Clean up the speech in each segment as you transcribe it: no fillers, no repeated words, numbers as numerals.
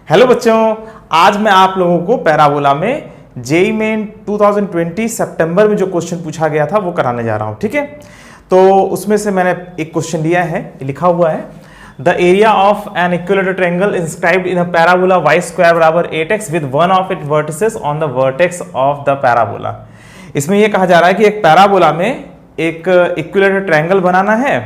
Hello बच्चों, आज मैं आप लोगों को पैराबोला में जेईई मेन 2020 सितंबर में जो क्वेश्चन पूछा गया था वो कराने जा रहा हूं। ठीक है, तो उसमें से मैंने एक क्वेश्चन लिया है, लिखा हुआ है the area of an equilateral triangle inscribed in a parabola y square बराबर 8x with one of it vertices on the vertex of the parabola. इसमें यह कहा जा रहा है कि एक पैराबोला में एक इक्विलेटरल ट्रायंगल बनाना है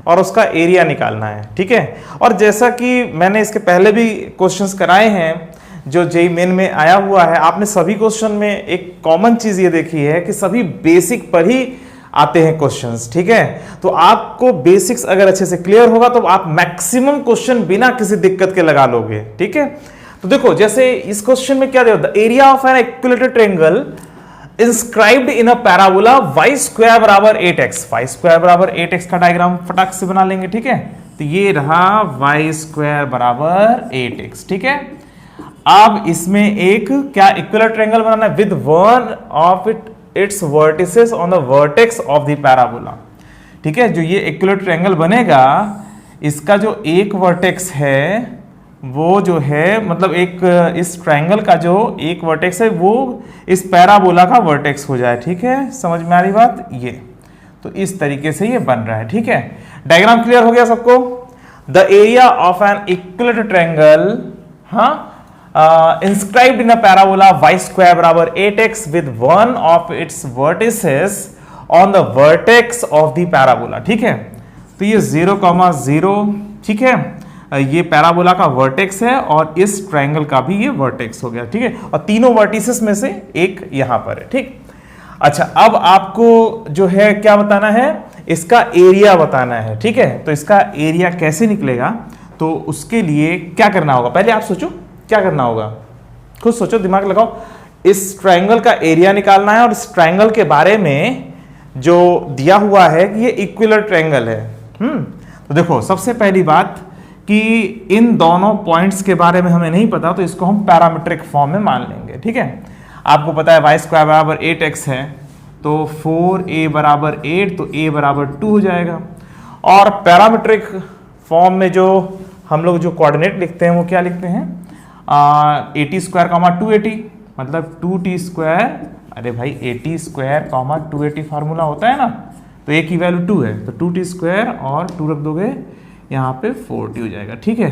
और उसका एरिया निकालना है। ठीक है, और जैसा कि मैंने इसके पहले भी क्वेश्चंस कराए हैं जो जेईई मेन में आया हुआ है, आपने सभी क्वेश्चन में एक कॉमन चीज ये देखी है कि सभी बेसिक पर ही आते हैं क्वेश्चंस। ठीक है, तो आपको बेसिक्स अगर अच्छे से क्लियर होगा तो आप मैक्सिमम क्वेश्चन बिना किसी दिक्कत के लगा लोगे। ठीक है, तो देखो जैसे इस क्वेश्चन में क्या दिया, the area of an equilateral triangle inscribed in a parabola y square बराबर 8x। y स्क्वायर बराबर 8x का डायग्राम फटाक से बना लेंगे। ठीक है, तो ये रहा y स्क्वायर बराबर 8x। ठीक है, अब इसमें एक क्या इक्विलेटरल ट्रायंगल बनाना है with one of its vertices on the vertex of the parabola. ठीक है, जो ये इक्विलेटरल ट्रायंगल बनेगा इसका जो एक वर्टेक्स है वो जो है मतलब एक इस ट्रायंगल का जो एक वर्टेक्स है वो इस पैराबोला का वर्टेक्स हो जाए। ठीक है, समझ में आ रही बात? ये तो इस तरीके से ये बन रहा है। ठीक है, डायग्राम क्लियर हो गया सबको? The area of an equilateral triangle inscribed in a parabola y square बराबर 8x with one of its vertices on the vertex of the parabola. ठीक है, तो ये 0,0। ठीक है, ये पैराबोला का वर्टेक्स है और इस ट्रायंगल का भी ये वर्टेक्स हो गया। ठीक है, और तीनों वर्टिसेस में से एक यहां पर है। ठीक, अच्छा अब आपको जो है क्या बताना है, इसका एरिया बताना है। ठीक है, तो इसका एरिया कैसे निकलेगा, तो उसके लिए क्या करना होगा, पहले आप सोचो क्या करना होगा, खुद सोचो, दिमाग लगाओ। इस ट्रायंगल का एरिया निकालना है और इस ट्रायंगल के बारे में जो दिया हुआ है कि ये इक्विलेटरल ट्रायंगल है। तो देखो सबसे पहली बात कि इन दोनों पॉइंट्स के बारे में हमें नहीं पता, तो इसको हम पैरामीट्रिक फॉर्म में मान लेंगे। ठीक है, आपको पता है y स्क्वायर बराबर 8x है, तो 4a बराबर 8, तो a बराबर 2 हो जाएगा। और पैरामीट्रिक फॉर्म में जो हम लोग जो कोऑर्डिनेट लिखते हैं वो क्या लिखते हैं, 80 स्क्वायर 280, मतलब 2t स्क्वायर। अरे भाई 80 स्क्वायर 280 फार्मूला होता है ना, तो a की वैल्यू 2 है, तो 2t स्क्वायर और 2 रख दोगे यहाँ पे 40 हो जाएगा। ठीक है,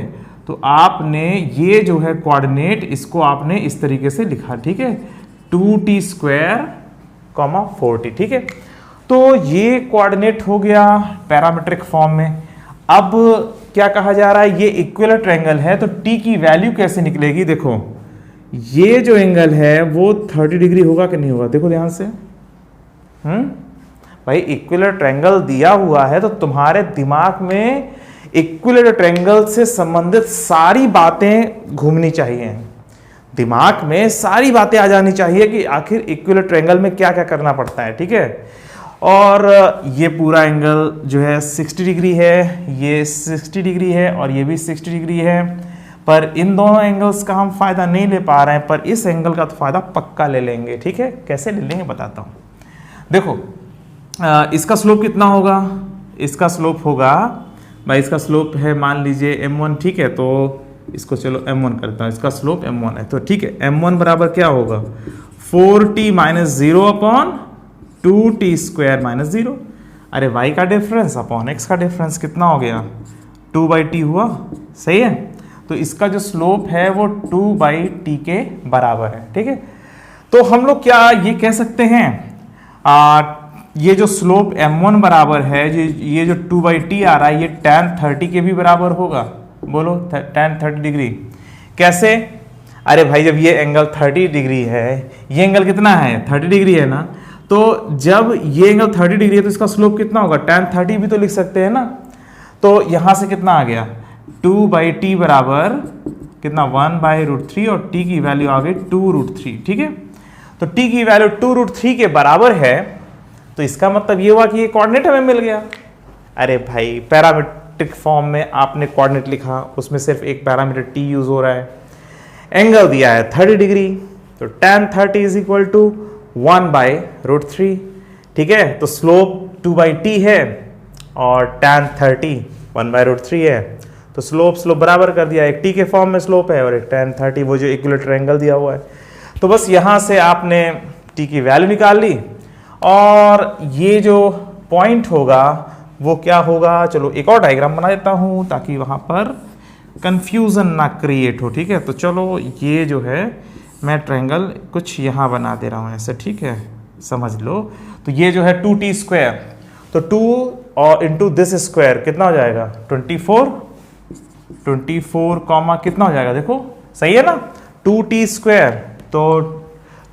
तो आपने ये जो है कोऑर्डिनेट इसको आपने इस तरीके से लिखा। ठीक है, 2t स्क्वायर 40। ठीक है, तो ये कोऑर्डिनेट हो गया पैरामीट्रिक फॉर्म में। अब क्या कहा जा रहा है, ये इक्विलेटरल ट्रायंगल है, तो t की वैल्यू कैसे निकलेगी, देखो ये जो एंगल है वो 30 डिग्री होगा कि नहीं होगा, देखो ध्यान से। भाई इक्विलेटरल ट्रायंगल दिया हुआ है तो तुम्हारे दिमाग में इक्विलेटरल ट्रायंगल से संबंधित सारी बातें घूमनी चाहिए, दिमाग में सारी बातें आ जानी चाहिए कि आखिर इक्विलेटरल ट्रायंगल में क्या क्या करना पड़ता है। ठीक है, और ये पूरा एंगल जो है 60 डिग्री है, ये 60 डिग्री है और ये भी 60 डिग्री है, पर इन दोनों एंगल्स का हम फायदा नहीं ले पा रहे हैं, पर इस एंगल का तो फायदा पक्का ले लेंगे। ठीक है, कैसे ले लेंगे बताता हूं। देखो इसका स्लोप कितना होगा, इसका स्लोप होगा भाई, इसका स्लोप है मान लीजिए m1। ठीक है, तो इसको चलो m1 करता हूं, इसका स्लोप m1 है, तो ठीक है m1 बराबर क्या होगा 4t minus 0 upon 2t square minus 0। अरे y का डिफरेंस अपॉन x का डिफरेंस कितना हो गया 2/t हुआ, सही है। तो इसका जो स्लोप है वो 2/t के बराबर है। ठीक है, तो हम लोग क्या ये कह सकते हैं, ये जो स्लोप m1 बराबर है, ये जो 2/t आ रहा है, ये tan 30 के भी बराबर होगा। बोलो tan 30 डिग्री कैसे? अरे भाई जब ये एंगल 30 डिग्री है, ये एंगल कितना है 30 डिग्री है ना, तो जब ये एंगल 30 डिग्री है तो इसका स्लोप कितना होगा tan 30 भी तो लिख सकते हैं ना। तो यहां से कितना आ गया 2/t बराबर कितना 1/√3 और t की वैल्यू आ गई 2√3। ठीक है, तो t की वैल्यू 2√3 के बराबर है, तो इसका मतलब ये हुआ कि ये कोऑर्डिनेट हमें मिल गया। अरे भाई पैरामीट्रिक फॉर्म में आपने कोऑर्डिनेट लिखा, उसमें सिर्फ एक पैरामीटर t यूज हो रहा है, एंगल दिया है 30 डिग्री, तो tan 30 इज इक्वल टू 1/√3। ठीक है, तो स्लोप 2/t है और tan 30 1/√3 है, तो स्लोप बराबर कर दिया, एक टी के फॉर्म में स्लोप है और एक tan 30 वो जो इक्विलेटरल एंगल दिया हुआ है। तो बस यहाँ से आपने टी की वैल्यू निकाल ली और ये जो पॉइंट होगा वो क्या होगा, चलो एक और डायग्राम बना देता हूँ ताकि वहाँ पर कंफ्यूजन ना क्रिएट हो। ठीक है, तो चलो ये जो है मैं ट्रायंगल कुछ यहाँ बना दे रहा हूँ ऐसे, ठीक है, समझ लो। तो ये जो है 2t स्क्वायर, तो 2 और इंटू दिस स्क्वायर कितना हो जाएगा 24 कॉमा कितना हो जाएगा, देखो सही है ना, 2t स्क्वायर तो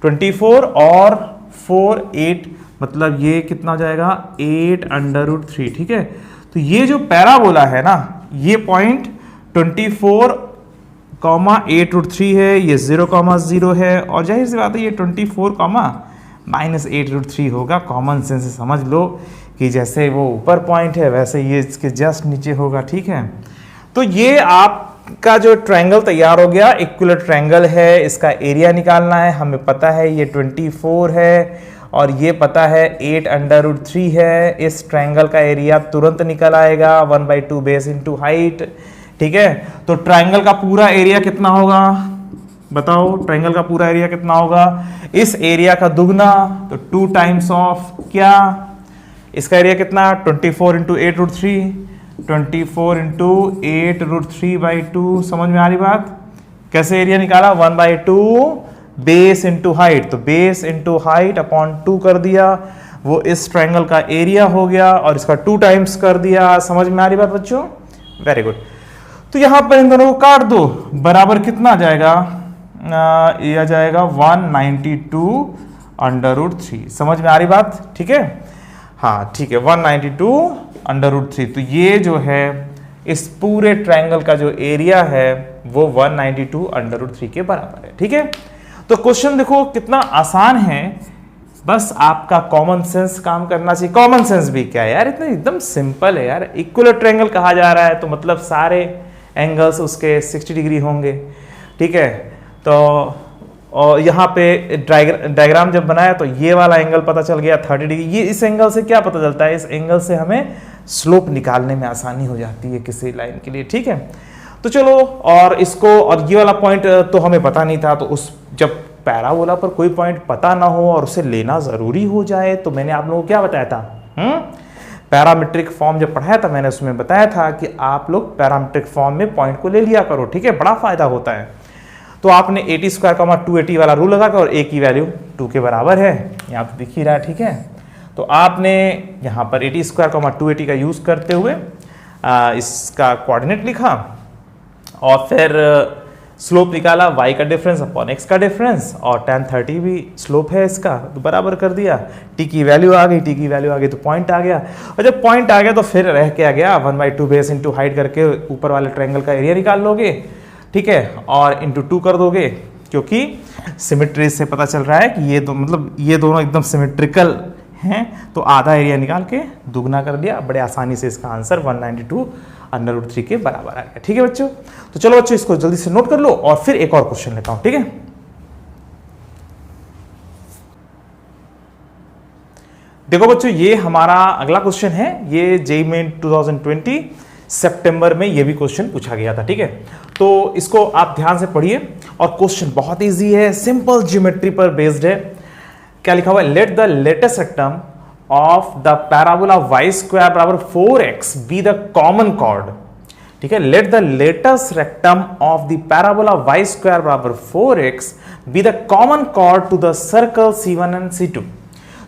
24 और 4 8, मतलब ये कितना हो जाएगा 8√3। ठीक है, तो ये जो पैराबोला है ना, ये पॉइंट 24,8√3 है, ये 0,0 है और जाहिर सी बात है ये 24,-8√3 होगा। कॉमन सेंस से समझ लो कि जैसे वो ऊपर पॉइंट है वैसे ये इसके जस्ट नीचे होगा। ठीक है, तो ये आपका जो ट्रायंगल तैयार हो गया, इक्विलेटरल ट्रायंगल है, इसका एरिया निकालना है। हमें पता है ये 24 है और ये पता है 8√3 है। इस ट्रायंगल का एरिया तुरंत निकल आएगा 1/2 बेस इंटू हाइट। ठीक है, तो ट्रायंगल का पूरा एरिया कितना होगा बताओ, ट्रायंगल का पूरा एरिया कितना होगा, इस एरिया का दुगना तो 2 टाइम्स ऑफ क्या, इसका एरिया कितना 24 इंटू 8√3, 24 इंटू 8√3/2। समझ में आ रही बात, कैसे एरिया निकाला 1/2 बेस इंटू हाइट, तो बेस इंटू हाइट अपॉन 2 कर दिया, वो इस ट्रायंगल का एरिया हो गया और इसका 2 टाइम्स कर दिया। समझ में आ रही बात बच्चों, वेरी गुड। तो यहां पर इन दोनों को काट दो, बराबर कितना आ जाएगा, ये आ जाएगा 192√3। समझ में आ रही बात, ठीक है, हाँ ठीक है 192√3। तो ये जो है इस पूरे ट्रायंगल का जो एरिया है वो 192√3 के बराबर है। ठीक है, तो क्वेश्चन देखो कितना आसान है, बस आपका कॉमन सेंस काम करना चाहिए। कॉमन सेंस भी क्या है यार, इतना एकदम सिंपल है यार। इक्विलेटरल ट्रायंगल कहा जा रहा है तो मतलब सारे एंगल्स उसके 60 डिग्री होंगे। ठीक है, तो और यहाँ पे डायग्राम जब बनाया तो ये वाला एंगल पता चल गया 30 डिग्री। ये इस एंगल से क्या पता चलता है, इस एंगल से हमें स्लोप निकालने में आसानी हो जाती है किसी लाइन के लिए। ठीक है, तो चलो, और इसको और ये वाला पॉइंट तो हमें पता नहीं था, तो उस जब पैराबोला पर कोई पॉइंट पता ना हो और उसे लेना जरूरी हो जाए तो मैंने आप लोगों को क्या बताया था, पैरामीट्रिक फॉर्म जब पढ़ाया था मैंने उसमें बताया था कि आप लोग पैरामीट्रिक फॉर्म में पॉइंट को ले लिया करो। ठीक है, बड़ा फायदा होता है। तो आपने 80 स्क्वायर 280 वाला रूल लगा कर, और a की वैल्यू 2 के बराबर है, यहाँ पे दिख ही रहा है। ठीक है, तो आपने यहाँ पर 80 स्क्वायर 280 का यूज करते हुए इसका कोऑर्डिनेट लिखा और फिर स्लोप निकाला, y का डिफरेंस अपॉन x का डिफरेंस, और tan 30 भी स्लोप है इसका, तो बराबर कर दिया। t की वैल्यू आ गई, t की वैल्यू आ गई तो पॉइंट आ गया, और जब पॉइंट आ गया तो फिर रह के आ गया 1/2 बेस इंटू हाइट करके ऊपर वाले ट्रायंगल का एरिया निकाल लोगे। ठीक है, और इंटू 2 कर दोगे, क्योंकि सिमेट्री से पता चल रहा है कि ये दो मतलब ये दोनों एकदम सिमेट्रिकल हैं, तो आधा एरिया निकाल के दुगना कर दिया। बड़े आसानी से इसका आंसर 192√3 के बराबर आ गया। ठीक है बच्चों, तो चलो बच्चों इसको जल्दी से नोट कर लो और फिर एक और क्वेश्चन लेता हूं। ठीक है, देखो बच्चों ये हमारा अगला क्वेश्चन है, ये जेईई मेन 2020 सितंबर में ये भी क्वेश्चन पूछा गया था। ठीक है, तो इसको आप ध्यान से पढ़िए, और क्वेश्चन बहुत इजी है, सिंपल ज्योमेट्री पर बेस्ड है। क्या लिखा हुआ है, let the latus rectum of the parabola y square बराबर 4x be the common chord. ठीक है, let the latus rectum of the parabola y square बराबर 4x be the common chord to the circle C1 and C2।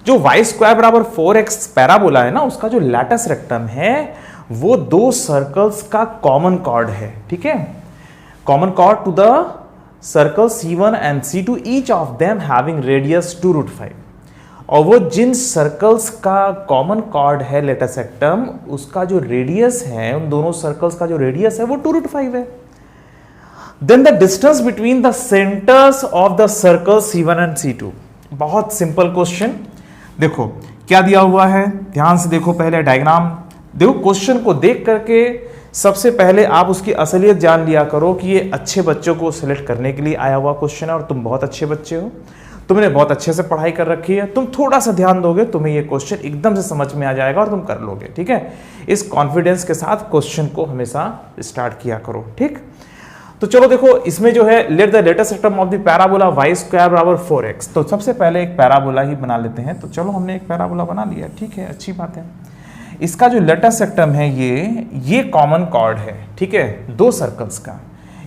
जो y square बराबर 4x parabola है ना, उसका जो लेटेस्ट रेक्टम है वो दो सर्कल्स का कॉमन कॉर्ड है। ठीक है, common chord to the circle C1 and C2, each of them having radius 2√5। और वो जिन सर्कल्स का कॉमन कॉर्ड है लेटेस्ट रेक्टम, उसका जो रेडियस है, उन दोनों सर्कल्स का जो रेडियस है वो 2√5 है। Then the distance between the centres of the circle C1 and C2। बहुत सिंपल क्वेश्चन, देखो क्या दिया हुआ है, ध्यान से देखो, पहले डायग्राम देखो। क्वेश्चन को देख करके सबसे पहले आप उसकी असलियत जान लिया करो कि ये अच्छे बच्चों को सिलेक्ट करने के लिए आया हुआ क्वेश्चन है और तुम बहुत अच्छे बच्चे हो। तुमने बहुत अच्छे से पढ़ाई कर रखी है, तुम थोड़ा सा ध्यान दोगे तुम्हें ये क्वेश्चन एकदम से समझ में आ जाएगा और तुम कर लोगे। ठीक है, इस कॉन्फिडेंस के साथ क्वेश्चन को हमेशा स्टार्ट किया करो। ठीक, तो चलो देखो इसमें जो है let the latest rectum of the parabola y square बराबर 4x। तो सबसे पहले एक पैराबोला ही बना लेते हैं। तो चलो हमने एक पैराबोला बना लिया, ठीक है, अच्छी बात है। इसका जो लेटेस्ट सेक्टम है ये कॉमन कॉर्ड है। ठीक है, दो सर्कल्स का,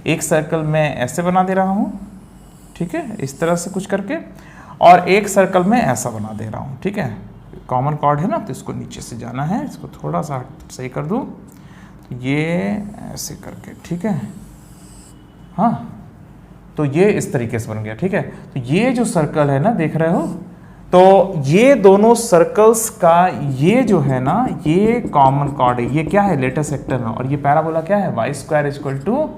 एक सर्कल मैं ऐसे बना दे रहा हूँ, ठीक है, इस तरह से कुछ करके, और एक सर्कल में ऐसा बना दे रहा हूँ। ठीक है, कॉमन कॉर्ड है ना, तो इसको नीचे से जाना है, इसको थोड़ा सा सही कर दूँ, ये ऐसे करके, ठीक है, हाँ, तो ये इस तरीके से बन गया। ठीक है, तो ये जो सर्कल है ना, देख रहे हो, तो ये दोनों सर्कल्स का ये जो है ना, ये कॉमन कॉर्ड है, ये क्या है, लेटेस्ट सेक्टम है, और ये पैराबोला क्या है, y square is equal to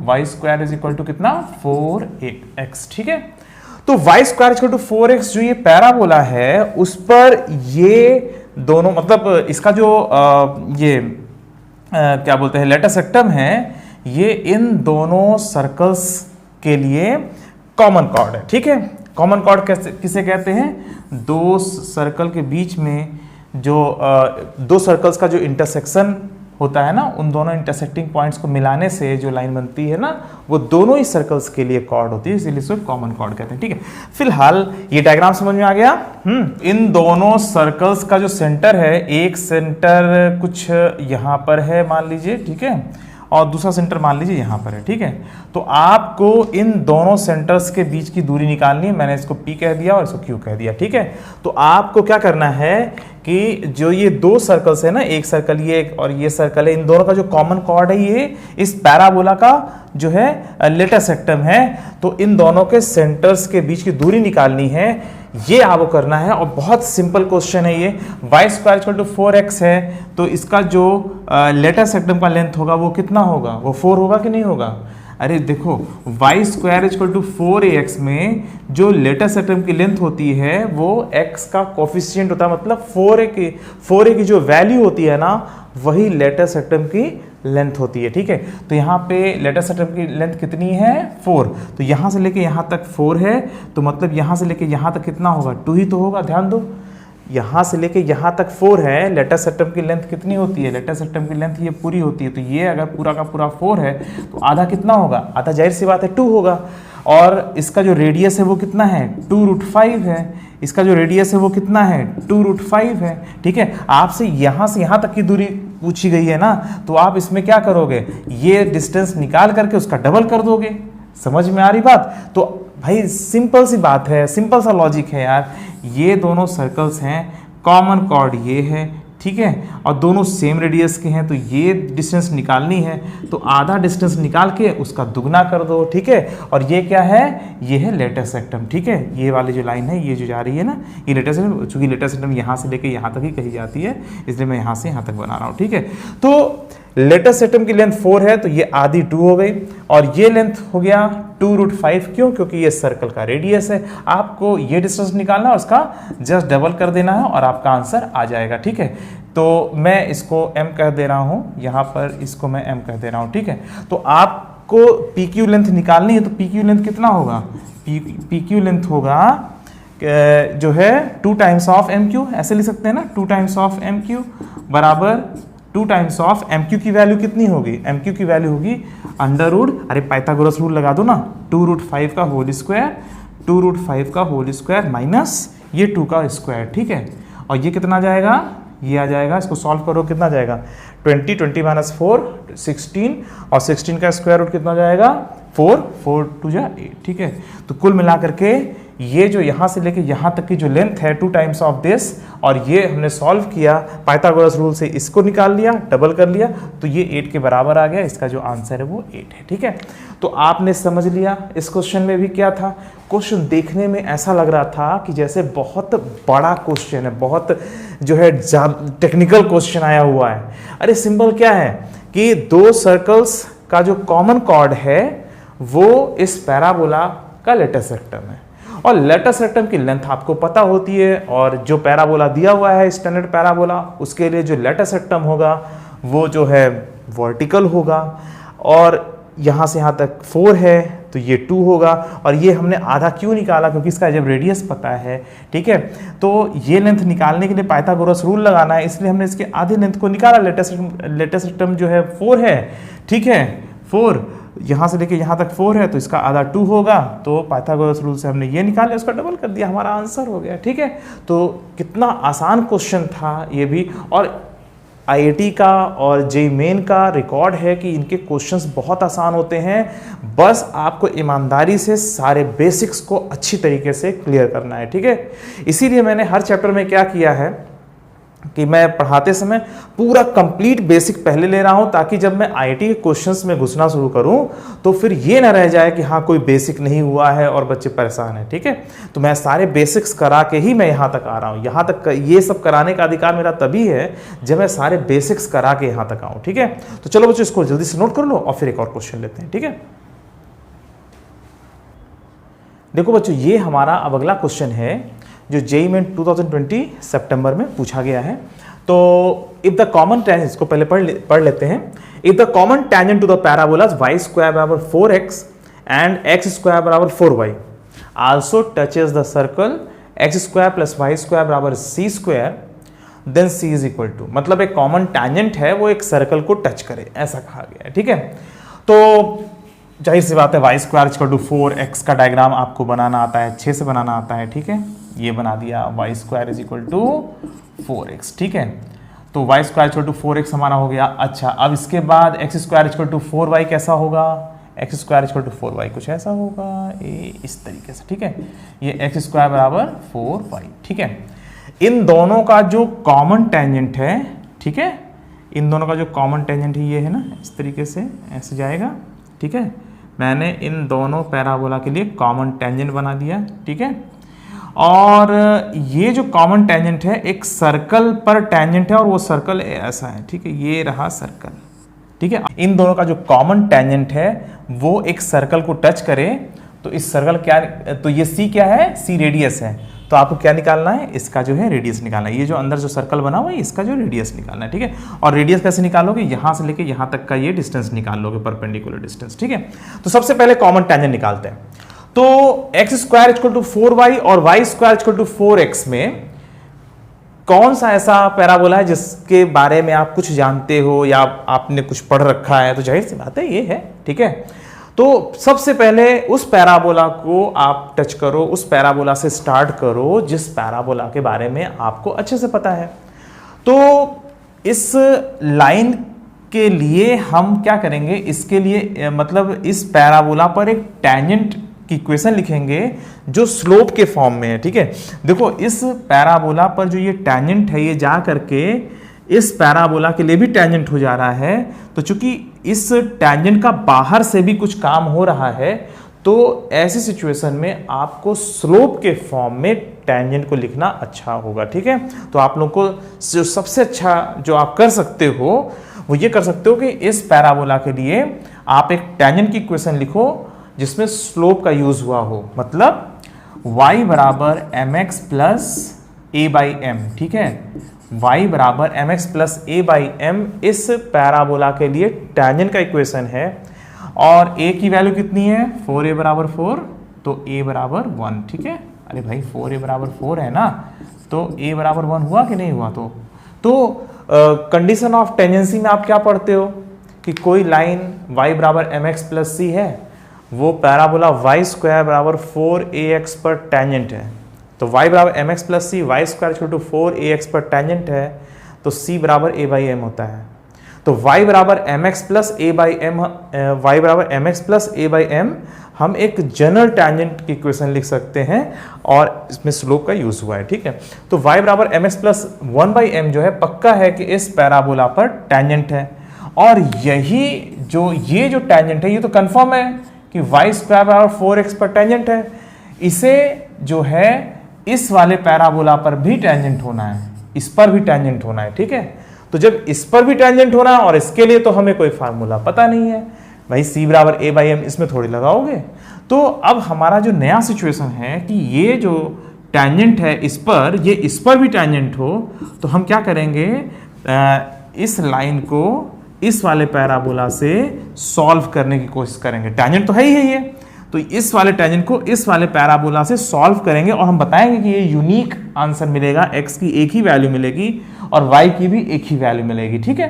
y square is equal to कितना, 4x। ठीक है, तो y square is equal to 4x जो ये पैराबोला है उस पर ये दोनों, मतलब इसका जो क्या बोलते हैं, लेटेस्ट सेक्टम है, ये इन दोनों सर्कल्स के लिए कॉमन कॉर्ड है। ठीक है, कॉमन कॉर्ड किसे कहते हैं, दो सर्कल के बीच में जो दो सर्कल्स का जो इंटरसेक्शन होता है ना, उन दोनों इंटरसेक्टिंग पॉइंट्स को मिलाने से जो लाइन बनती है ना, वो दोनों ही सर्कल्स के लिए कॉर्ड होती है, इसीलिए इसको कॉमन कॉर्ड कहते हैं। ठीक है, फिलहाल ये डायग्राम समझ में आ गया। इन दोनों सर्कल्स का जो सेंटर है, एक सेंटर कुछ यहां पर है मान लीजिए, ठीक है, और दूसरा सेंटर मान लीजिए यहाँ पर है। ठीक है, तो आपको इन दोनों सेंटर्स के बीच की दूरी निकालनी है। मैंने इसको P कह दिया और इसको Q कह दिया। ठीक है, तो आपको क्या करना है कि जो ये दो सर्कल्स है ना, एक सर्कल ये और ये सर्कल है, इन दोनों का जो कॉमन कॉर्ड है ये इस पैराबोला का जो है लेटेस्ट सेक्टम है, तो इन दोनों के सेंटर्स के बीच की दूरी निकालनी है, ये आपको करना है। और बहुत सिंपल क्वेश्चन है ये, y square equal to 4x है, तो इसका जो लेटेस्ट सेक्टम का लेंथ होगा वो कितना होगा, वो 4 होगा कि नहीं होगा। अरे देखो, y square equal to 4ax में जो लेटेस्ट सेक्टम की लेंथ होती है वो x का कोफिशिएंट होता है, मतलब 4a की जो वैल्यू होती है ना, वही लेटेस्ट सेक्टम की लेंथ होती है। ठीक है, तो यहाँ पे लेटेस्ट सेक्टम की लेंथ कितनी है, 4, तो यहाँ से लेके यहाँ तक 4 है, तो मतलब यहाँ से लेके यहाँ तक कितना होगा, 2 ही तो होगा। ध्यान दो, यहाँ से लेके यहाँ तक 4 है, लेटेस्ट सेक्टम की लेंथ कितनी होती है, लेटेस्ट सेक्टम की लेंथ ये पूरी होती है, तो ये अगर पूरा का पूरा 4 है तो आधा कितना होगा, आधा जाहिर सी बात है 2 होगा। और इसका जो रेडियस है वो कितना है, 2√5 है, इसका जो रेडियस है वो कितना है, 2√5 है। ठीक है, आपसे यहाँ तक की दूरी पूछी गई है ना, तो आप इसमें क्या करोगे, ये डिस्टेंस निकाल करके उसका डबल कर दोगे। समझ में आ रही बात। तो भाई सिंपल सी बात है, सिंपल सा लॉजिक है यार, ये दोनों सर्कल्स हैं, कॉमन कॉर्ड ये है, ठीक है, और दोनों सेम रेडियस के हैं, तो ये डिस्टेंस निकालनी है, तो आधा डिस्टेंस निकाल के उसका दुगना कर दो। ठीक है, और ये क्या है, ये है लेटेस्ट सेक्टम। ठीक है, ये वाली जो लाइन है, ये जो जा रही है ना, ये लेटेस्ट सेक्टम, चूंकि लेटेस्ट सेक्टम यहाँ से लेके यहाँ तक ही कही जाती है, इसलिए मैं यहाँ से यहाँ तक बना रहा हूँ। ठीक है, तो लेटेस्ट सेक्टम की लेंथ 4 है, तो ये आधी 2 हो गई, और ये लेंथ हो गया 2√5। क्यों, क्योंकि ये सर्कल का रेडियस है। आपको ये डिस्टेंस निकालना है, उसका जस्ट डबल कर देना है और आपका आंसर आ जाएगा। ठीक है, तो मैं इसको m कह दे रहा हूँ, यहाँ पर इसको मैं m कह दे रहा हूँ। ठीक है, तो आपको PQ लेंथ निकालनी है, तो PQ लेंथ कितना होगा, PQ लेंथ होगा जो है 2 टाइम्स ऑफ MQ, ऐसे लिख सकते हैं ना, 2 टाइम्स ऑफ MQ बराबर 2 टाइम्स ऑफ MQ की वैल्यू कितनी होगी, MQ की वैल्यू होगी √, अरे पाइथागोरस रूल लगा दो ना, 2√5 का होल स्क्वायर, 2√5 का होल स्क्वायर माइनस ये 2 का स्क्वायर। ठीक है, और ये कितना आ जाएगा, ये आ जाएगा, इसको सॉल्व करो कितना आ जाएगा, 20 माइनस 4 16, और 16 का स्क्वायर रूट कितना हो जाएगा, 4 2 जा 8। ठीक है, तो कुल मिला करके ये जो यहाँ से लेके यहाँ तक की जो लेंथ है 2 टाइम्स ऑफ दिस, और ये हमने सॉल्व किया पाइथागोरस रूल से, इसको निकाल लिया, डबल कर लिया, तो ये 8 के बराबर आ गया। इसका जो आंसर है वो 8 है। ठीक है, तो आपने समझ लिया इस क्वेश्चन में भी क्या था। क्वेश्चन देखने में ऐसा लग रहा था कि जैसे बहुत बड़ा क्वेश्चन है, बहुत जो है टेक्निकल क्वेश्चन आया हुआ है। अरे सिंपल क्या है कि दो सर्कल्स का जो कॉमन कॉर्ड है वो इस पैराबोला का लेटेस्ट सेक्टम है, और लेटेस्ट सेक्टम की लेंथ आपको पता होती है, और जो पैराबोला दिया हुआ है स्टैंडर्ड पैराबोला, उसके लिए जो लेटेस्ट सेक्टम होगा वो जो है वर्टिकल होगा, और यहाँ से यहाँ तक 4 है, तो ये 2 होगा। और ये हमने आधा क्यों निकाला, क्योंकि इसका जब रेडियस पता है, ठीक है, तो ये लेंथ निकालने के लिए पाइथागोरस रूल लगाना है, इसलिए हमने इसके आधे लेंथ को निकाला। लेटेस्ट टर्म जो है 4 है, ठीक है, 4 यहाँ से लेके यहाँ तक 4 है, तो इसका आधा 2 होगा। तो पाइथागोरस रूल से हमने ये निकाल लिया, उसका डबल कर दिया, हमारा आंसर हो गया, ठीक है। तो कितना आसान क्वेश्चन था ये भी। और आईआईटी का और जेईई मेन का रिकॉर्ड है कि इनके क्वेश्चंस बहुत आसान होते हैं, बस आपको ईमानदारी से सारे बेसिक्स को अच्छी तरीके से क्लियर करना है, ठीक है। इसीलिए मैंने हर चैप्टर में क्या किया है कि मैं पढ़ाते समय पूरा कंप्लीट बेसिक पहले ले रहा हूं, ताकि जब मैं आईआईटी के क्वेश्चंस में घुसना शुरू करूं तो फिर ये ना रह जाए कि हाँ कोई बेसिक नहीं हुआ है और बच्चे परेशान हैं, ठीक है। तो मैं सारे बेसिक्स करा के ही मैं यहाँ तक आ रहा हूँ। यहाँ तक ये सब कराने का अधिकार मेरा तभी है जब मैं सारे बेसिक्स करा के यहाँ तक आऊँ, ठीक है। तो चलो बच्चों, इसको जल्दी से नोट कर लो और फिर एक और क्वेश्चन लेते हैं, ठीक है। देखो बच्चों, ये हमारा अब अगला क्वेश्चन है जो जेईई मेन 2020 सितंबर में पूछा गया है। तो इफ द कॉमन टेंजेंट, इसको पहले पढ़ लेते हैं। If the common tangent to the parabolas y² बराबर 4x एंड x² बराबर 4y also touches the circle x² plus y² बराबर c², then c is equal to, मतलब एक कॉमन टेंजेंट है वो एक सर्कल को टच करे, ऐसा कहा गया है, ठीक है। तो जाहिर सी बात है y² इक्वल टू 4x का डायग्राम आपको बनाना आता है, अच्छे से बनाना आता है, ठीक है। ये बना दिया, y² is equal to 4x, ठीक है। तो y² इक्वल टू 4x हमारा हो गया। अच्छा, अब इसके बाद x² इक्वल टू 4y कैसा होगा, x² इक्वल टू 4y कुछ ऐसा होगा, ये इस तरीके से, ठीक है। ये x² बराबर 4y, ठीक है। इन दोनों का जो कॉमन टेंजेंट है, ठीक है, इन दोनों का जो कॉमन टेंजेंट है ये है ना, इस तरीके से ऐसे जाएगा, ठीक है। मैंने इन दोनों पैराबोला के लिए कॉमन टेंजेंट बना दिया, ठीक है। और ये जो कॉमन टेंजेंट है एक सर्कल पर टेंजेंट है, और वो सर्कल ऐसा है, ठीक है, ये रहा सर्कल, ठीक है। इन दोनों का जो कॉमन टेंजेंट है वो एक सर्कल को टच करे, तो इस सर्कल क्या, तो ये सी क्या है, सी रेडियस है, तो आपको क्या निकालना है, इसका जो है रेडियस निकालना है। ये जो अंदर जो सर्कल बना हुआ है इसका जो रेडियस निकालना है, ठीक है। और रेडियस कैसे निकालोगे, यहां से लेके यहां तक का ये डिस्टेंस निकाल लोगे, परपेंडिकुलर डिस्टेंस, ठीक है। तो सबसे पहले कॉमन टेंजेंट निकालते हैं। तो x² इक्वल टू 4y और y² इक्वल टू 4x में कौन सा ऐसा पैराबोला है जिसके बारे में आप कुछ जानते हो या आपने कुछ पढ़ रखा है, तो जाहिर सी बात है ये है, ठीक है। तो सबसे पहले उस पैराबोला को आप टच करो, उस पैराबोला से स्टार्ट करो जिस पैराबोला के बारे में आपको अच्छे से पता है। तो इस लाइन के लिए हम क्या करेंगे, इसके लिए मतलब इस पैराबोला पर एक टेंजेंट की इक्वेशन लिखेंगे जो स्लोप के फॉर्म में है, ठीक है। देखो इस पैराबोला पर जो ये टेंजेंट है ये जा करके इस पैराबोला के लिए भी टेंजेंट हो जा रहा है, तो चूंकि इस टेंजेंट का बाहर से भी कुछ काम हो रहा है, तो ऐसी सिचुएशन में आपको स्लोप के फॉर्म में टेंजेंट को लिखना अच्छा होगा, ठीक है। तो आप लोग को जो सबसे अच्छा जो आप कर सकते हो वो ये कर सकते हो कि इस पैराबोला के लिए आप एक टेंजेंट की इक्वेशन लिखो जिसमें स्लोप का यूज हुआ हो, मतलब y बराबर mx plus a by m, ठीक है। y बराबर mx plus a by m इस पैराबोला के लिए टेंजेंट का इक्वेशन है। और a की वैल्यू कितनी है, 4a बराबर 4, तो a बराबर 1, ठीक है। अरे भाई 4a बराबर 4 है ना, तो a बराबर 1 हुआ कि नहीं हुआ। तो कंडीशन ऑफ टेंजेंसी में आप क्या पढ़ते हो कि कोई लाइन y बराबर mx प्लस c है, वो पैराबोला y² बराबर 4ax पर टेंजेंट है। तो y बराबर mx plus c, y² equal to 4ax पर टेंजेंट है, तो c बराबर a बाई एम होता है। तो y बराबर mx plus a by m, y बराबर mx plus a by m हम एक जनरल टेंजेंट की इक्वेशन लिख सकते हैं और इसमें स्लोप का यूज हुआ है, ठीक है। तो y बराबर mx प्लस 1 बाई एम जो है पक्का है कि इस पैराबोला पर टेंजेंट है। और यही जो ये जो टेंजेंट है ये तो कंफर्म है कि y² बराबर 4x पर टेंजेंट है। इसे जो है इस वाले पैराबोला पर भी टेंजेंट होना है, इस पर भी टेंजेंट होना है, ठीक है। तो जब इस पर भी टेंजेंट हो रहा है और इसके लिए तो हमें कोई फार्मूला पता नहीं है भाई, c बराबर a बाई एम इसमें थोड़ी लगाओगे। तो अब हमारा जो नया सिचुएशन है कि ये जो टेंजेंट है इस पर, ये इस पर भी टेंजेंट हो, तो हम क्या करेंगे, इस लाइन को इस वाले पैराबोला से सॉल्व करने की कोशिश करेंगे। टेंजेंट तो है ही है ये, तो इस वाले टेंजेंट को इस वाले पैराबोला से सॉल्व करेंगे और हम बताएंगे कि ये यूनिक आंसर मिलेगा, x की एक ही वैल्यू मिलेगी और y की भी एक ही वैल्यू मिलेगी। ठीक है,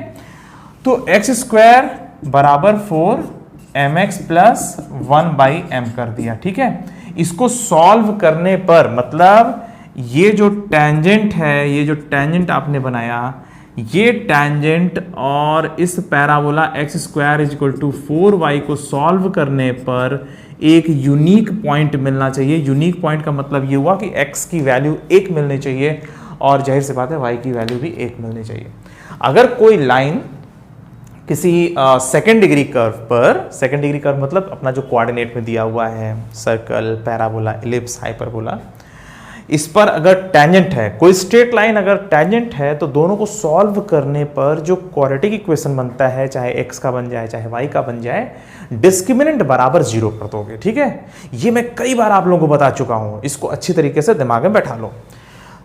तो x स्क्वायर बराबर 4mx प्लस 1/m कर दिया। ठीक है, इसको सॉल्व करने पर मतलब ये जो टेंजेंट है, ये जो टेंजेंट आपने बनाया, ये टेंजेंट और इस parabola x square is equal to 4y को सॉल्व करने पर एक यूनिक पॉइंट मिलना चाहिए। यूनिक पॉइंट का मतलब ये हुआ कि x की वैल्यू 1 मिलनी चाहिए और जाहिर सी बात है y की वैल्यू भी 1 मिलनी चाहिए। अगर कोई लाइन किसी सेकेंड डिग्री कर्व पर, सेकेंड डिग्री कर्व मतलब अपना जो कोऑर्डिनेट में दिया हुआ है, सर्कल, पैराबोला, इलिप्स, हाइपरबोला, इस पर अगर टेंजेंट है, कोई स्ट्रेट लाइन अगर टेंजेंट है, तो दोनों को सॉल्व करने पर जो क्वाड्रेटिक इक्वेशन बनता है, चाहे x का बन जाए चाहे y का बन जाए, डिस्क्रिमिनेंट बराबर 0 कर दोगे। ठीक है, ये मैं कई बार आप लोगों को बता चुका हूं, इसको अच्छी तरीके से दिमाग में बैठा लो।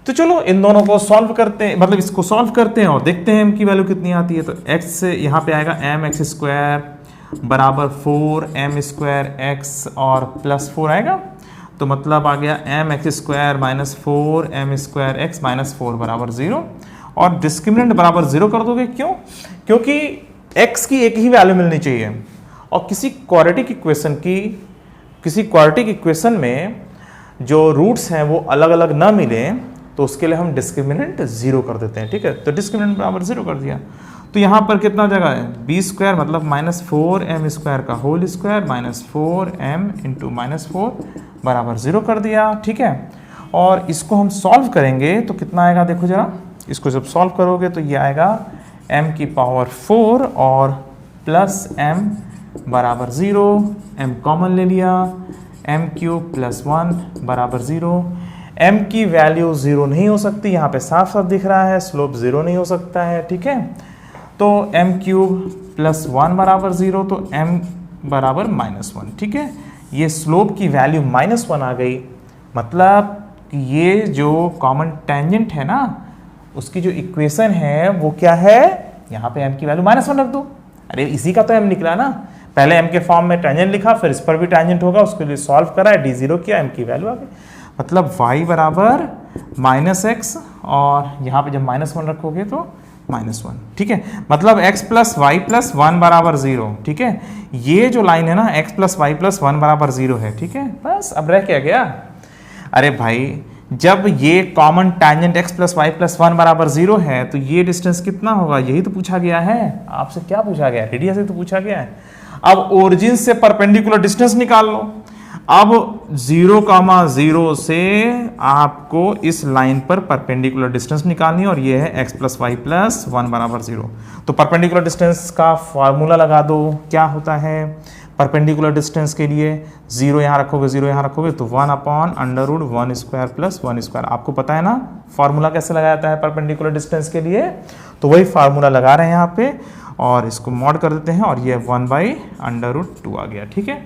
तो चलो इन दोनों को सॉल्व करते हैं, मतलब इसको सॉल्व करते हैं और देखते हैं m की वैल्यू कितनी आती है। तो x से यहाँ पे आएगा mx स्क्वायर बराबर 4m स्क्वायर x और प्लस 4 आएगा, तो मतलब आ गया mx square minus 4m square x minus 4 बराबर 0 और डिस्क्रिमिनेंट बराबर 0 कर दोगे। क्यों? क्योंकि x की एक ही वैल्यू मिलनी चाहिए और किसी क्वाड्रेटिक इक्वेशन में जो रूट्स हैं वो अलग अलग ना मिले, तो उसके लिए हम डिस्क्रिमिनेंट 0 कर देते हैं। ठीक है, तो डिस्क्रिमिनेंट बराबर 0 कर दिया, तो यहाँ पर कितना जगह है, बी स्क्वायर मतलब माइनस 4m स्क्वायर का whole square minus 4m into minus 4 बराबर 0 कर दिया। ठीक है, और इसको हम सॉल्व करेंगे तो कितना आएगा, देखो जरा, इसको जब सॉल्व करोगे तो ये आएगा m की पावर 4 और प्लस m बराबर 0, m कॉमन ले लिया, m क्यूब प्लस 1 बराबर 0। m की वैल्यू 0 नहीं हो सकती, यहाँ पे साफ साफ दिख रहा है, स्लोप 0 नहीं हो सकता है। ठीक है, तो m क्यूब प्लस 1 बराबर 0, तो m बराबर माइनस 1। ठीक है, ये स्लोप की वैल्यू माइनस 1 आ गई, मतलब कि ये जो कॉमन टेंजेंट है ना, उसकी जो इक्वेशन है वो क्या है, यहाँ पे m की वैल्यू माइनस 1 रख दो। अरे इसी का तो m निकला ना, पहले m के फॉर्म में टेंजेंट लिखा, फिर इस पर भी टेंजेंट होगा, उसके लिए सॉल्व करा, d0 किया, m की वैल्यू आ गई, मतलब y बराबर माइनस एक्स और यहाँ पे जब माइनस 1 रखोगे तो माइनस 1। ठीक है, मतलब x प्लस वाई प्लस 1 बराबर 0। ठीक है, ये जो लाइन है ना, x प्लस वाई प्लस 1 बराबर 0 है। ठीक है, बस अब रह क्या गया, अरे भाई जब ये common tangent x plus y plus 1 बराबर 0 है, तो ये डिस्टेंस कितना होगा, यही तो पूछा गया है आपसे। क्या पूछा गया, रेडियस से तो पूछा गया है। अब ओरिजिन से परपेंडिकुलर डिस्टेंस निकाल लो। अब 0,0 से आपको इस लाइन पर परपेंडिकुलर डिस्टेंस निकालनी है और ये है x प्लस वाई प्लस 1 बराबर 0। तो परपेंडिकुलर डिस्टेंस का फॉर्मूला लगा दो, क्या होता है परपेंडिकुलर डिस्टेंस के लिए, 0 यहाँ रखोगे 0 यहाँ रखोगे तो 1/√1 स्क्वायर प्लस 1 स्क्वायर। आपको पता है ना फॉर्मूला कैसे लगाया जाता है परपेंडिकुलर डिस्टेंस के लिए, तो वही फार्मूला लगा रहे हैं यहाँ पे और इसको मॉड कर देते हैं और ये 1/√2 आ गया। ठीक है,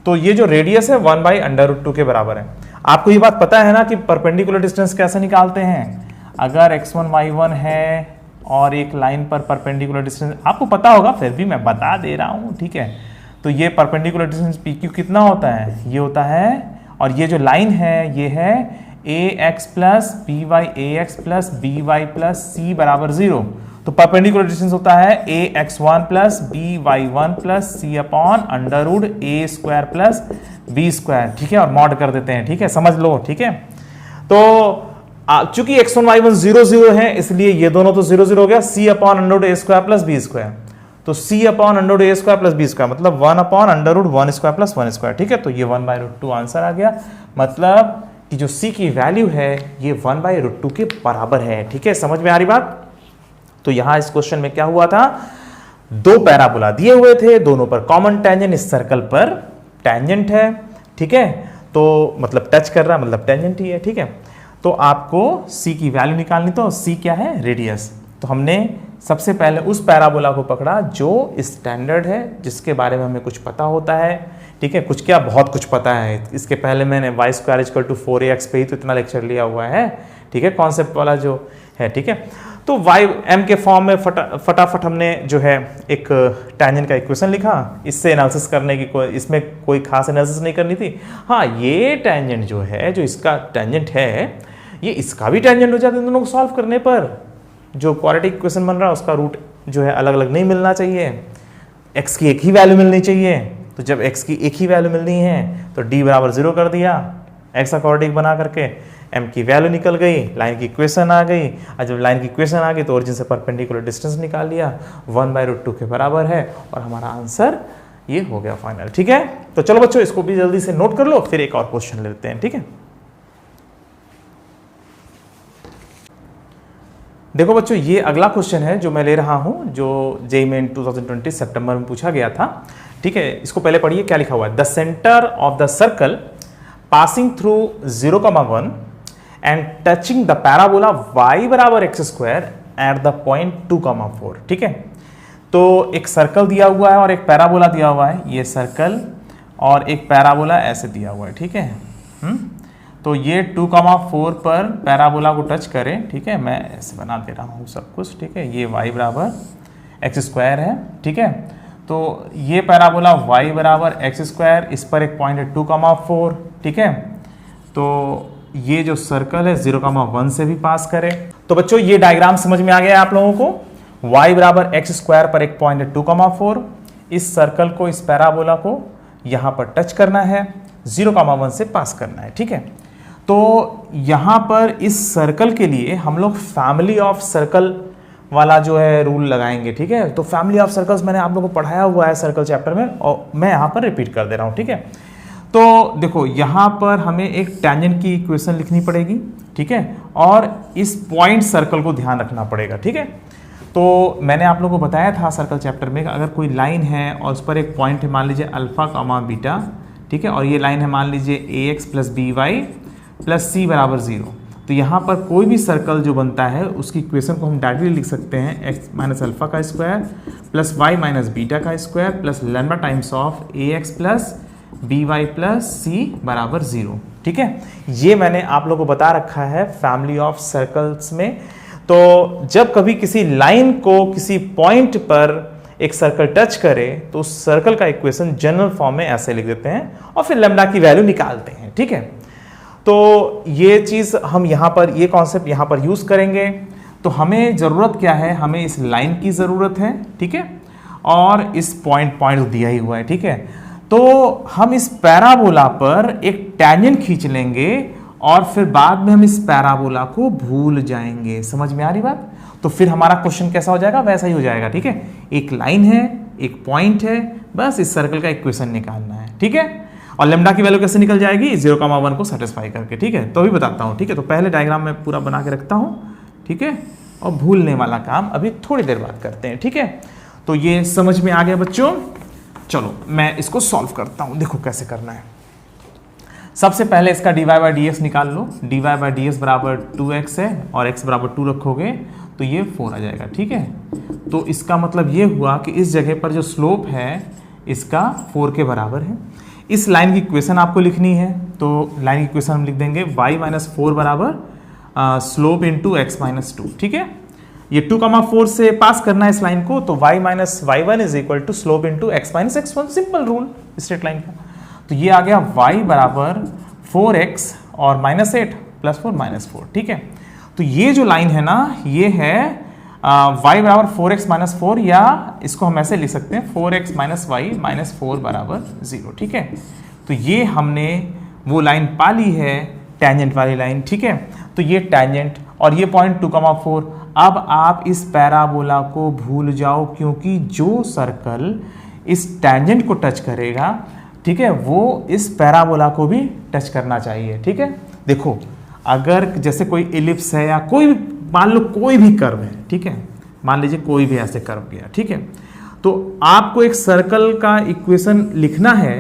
तो ये जो रेडियस है 1/√2 के बराबर है। आपको ये बात पता है ना कि परपेंडिकुलर डिस्टेंस कैसे निकालते हैं, अगर x1 y1 है और एक लाइन पर परपेंडिकुलर डिस्टेंस आपको पता होगा, फिर भी मैं बता दे रहा हूँ। ठीक है, तो ये परपेंडिकुलर डिस्टेंस PQ कितना होता है, ये होता है, और ये जो लाइन है ये है ax plus by plus c बराबर 0। तो परपेंडिकुलर डिस्टेंस होता है ax1 plus by1 plus c upon √a square plus b square. ठीक है, और मॉड कर देते हैं। ठीक है, समझ लो। ठीक है, तो चूंकि x1 y1 0 0 है, इसलिए ये दोनों तो 0 0 हो गया, c upon √a square plus b square. तो c upon √a square plus b square मतलब 1 अपॉन √1 स्क्वायर प्लस 1 स्क्वायर। ठीक है, तो ये 1/√2 आंसर आ गया, मतलब कि जो c की वैल्यू है ये 1/√2 के बराबर है। ठीक है, समझ में आ रही बात। तो यहां इस क्वेश्चन में क्या हुआ था, दो पैराबोला दिए हुए थे, दोनों पर कॉमन टेंजेंट, इस सर्कल पर टेंजेंट है। ठीक है, तो मतलब टच कर रहा है मतलब टेंजेंट ही है। ठीक है, तो आपको c की वैल्यू निकालनी, तो c क्या है, रेडियस। तो हमने सबसे पहले उस पैराबोला को पकड़ा जो स्टैंडर्ड है, जिसके बारे में हमें कुछ पता होता है। ठीक है, कुछ क्या, बहुत कुछ पता है। इसके पहले मैंने y square equal to 4ax पे ही तो इतना लेक्चर लिया हुआ है। ठीक है, कॉन्सेप्ट वाला जो है। ठीक है, तो वाई एम के फॉर्म में फटाफट हमने जो है एक टेंजेंट का इक्वेशन लिखा। इससे एनालिसिस करने की इसमें कोई खास एनालिसिस नहीं करनी थी। हाँ, ये टेंजेंट जो है, जो इसका टेंजेंट है, ये इसका भी टेंजेंट हो जाता है। दोनों को सॉल्व करने पर जो क्वाड्रेटिक इक्वेशन बन रहा है उसका रूट जो है अलग अलग नहीं मिलना चाहिए, x की एक ही वैल्यू मिलनी चाहिए। तो जब x की एक ही वैल्यू मिलनी है तो d बराबर 0 कर दिया, x का क्वाड्रेटिक बना करके m की वैल्यू निकल गई, लाइन की इक्वेशन आ गई। और जब लाइन की इक्वेशन आ गई तो ओरिजिन से परपेंडिकुलर डिस्टेंस निकाल लिया, 1/√2 के बराबर है और हमारा आंसर ये हो गया फाइनल। ठीक है, तो चलो बच्चों इसको भी जल्दी से नोट कर लो, फिर एक और क्वेश्चन लेते हैं। ठीक है, देखो बच्चों, ये अगला क्वेश्चन है जो मैं ले रहा हूं, जो जेईई मेन 2020 सितंबर में पूछा गया था। ठीक है, इसको पहले पढ़िए क्या लिखा हुआ है। The centre of the circle passing through 0,1 and touching the parabola y बराबर x² एट द पॉइंट 2,4। ठीक है, तो एक सर्कल दिया हुआ है और एक पैराबोला दिया हुआ है। ये सर्कल और एक पैराबोला ऐसे दिया हुआ है। ठीक है, तो ये 2,4 पर पैराबोला को टच करें। ठीक है, मैं ऐसे बना दे रहा हूँ सब कुछ। ठीक है, ये y बराबर x² है। ठीक है, तो ये पैराबोला y बराबर x², इस पर एक पॉइंट है 2,4। ठीक है, तो ये जो सर्कल है 0,1 से भी पास करे। तो बच्चों ये डायग्राम समझ में आ गया आप लोगों को। y बराबर x² पर एक पॉइंट है 2,4। इस सर्कल को, इस पैराबोला को यहाँ पर टच करना है, 0,1 से पास करना है। ठीक है, तो यहाँ पर इस सर्कल के लिए हम लोग फैमिली ऑफ सर्कल वाला जो है रूल लगाएंगे। ठीक है, तो फैमिली ऑफ सर्कल्स मैंने आप लोगों को पढ़ाया हुआ है सर्कल चैप्टर में और मैं यहाँ पर रिपीट कर दे रहा हूँ। ठीक है, तो देखो यहाँ पर हमें एक टेंजेंट की इक्वेशन लिखनी पड़ेगी। ठीक है, और इस पॉइंट सर्कल को ध्यान रखना पड़ेगा। ठीक है, तो मैंने आप लोगों को बताया था सर्कल चैप्टर में, अगर कोई लाइन है और उस पर एक पॉइंट है, मान लीजिए अल्फा कॉमा बीटा। ठीक है, और ये लाइन है मान लीजिए ax + by + c बराबर 0। तो यहाँ पर कोई भी सर्कल जो बनता है उसकी इक्वेशन को हम डायरेक्टली लिख सकते हैं x - अल्फा का स्क्वायर + y - बीटा का square + lambda times of ax + by + c बराबर 0। ठीक है, ये मैंने आप लोगों को बता रखा है फैमिली ऑफ सर्कल्स में। तो जब कभी किसी लाइन को किसी पॉइंट पर एक सर्कल टच करे तो उस सर्कल का इक्वेशन जनरल फॉर्म में ऐसे लिख देते हैं और फिर लैम्डा की वैल्यू निकालते हैं। ठीक है, तो ये चीज़ हम यहाँ पर, ये कॉन्सेप्ट यहाँ पर यूज़ करेंगे। तो हमें ज़रूरत क्या है, हमें इस लाइन की ज़रूरत है। ठीक है, और इस पॉइंट दिया ही हुआ है। ठीक है, तो हम इस पैराबोला पर एक टेंजेंट खींच लेंगे और फिर बाद में हम इस पैराबोला को भूल जाएंगे। समझ में आ रही बात? तो फिर हमारा क्वेश्चन कैसा हो जाएगा, वैसा ही हो जाएगा। ठीक है, एक लाइन है, एक पॉइंट है, बस इस सर्कल का इक्वेशन निकालना है। ठीक है, और लैम्डा की वैल्यू कैसे निकल जाएगी, 0,1 को सेटिस्फाई करके। ठीक है, तो अभी बताता हूँ। ठीक है, तो पहले डायग्राम में पूरा बना के रखता हूँ। ठीक है, और भूलने वाला काम अभी थोड़ी देर बाद करते हैं। ठीक है, तो ये समझ में आ गया बच्चों। चलो मैं इसको सॉल्व करता हूँ, देखो कैसे करना है। सबसे पहले इसका dy/dx निकाल लो। dy/dx बराबर 2x है और x बराबर 2 रखोगे तो ये 4 आ जाएगा। ठीक है, तो इसका मतलब ये हुआ कि इस जगह पर जो स्लोप है इसका 4 के बराबर है। इस लाइन की इक्वेशन आपको लिखनी है, तो लाइन की इक्वेशन हम लिख देंगे y - 4 बराबर स्लोप इंटू x - 2। ठीक है, ये 2,4 से पास करना है इस लाइन को, तो y - y1 is equal to slope into x - x1, simple rule straight line का। तो ये आ गया y बराबर 4x और -8 + 4 - 4। ठीक है, तो ये जो लाइन है ना, ये है y बराबर 4x - 4, या इसको हम ऐसे लिख सकते हैं 4x - y - 4 बराबर 0। ठीक है, तो ये हमने वो लाइन पा ली है, टेंजेंट वाली लाइन। ठीक है, तो ये टेंजेंट और ये पॉइंट 2,4। अब आप इस पैराबोला को भूल जाओ, क्योंकि जो सर्कल इस टेंजेंट को टच करेगा, ठीक है, वो इस पैराबोला को भी टच करना चाहिए। ठीक है, देखो अगर जैसे कोई एलिप्स है या कोई भी, मान लो कोई भी कर्व है। ठीक है, मान लीजिए कोई भी ऐसे कर्व गया। ठीक है, तो आपको एक सर्कल का इक्वेशन लिखना है,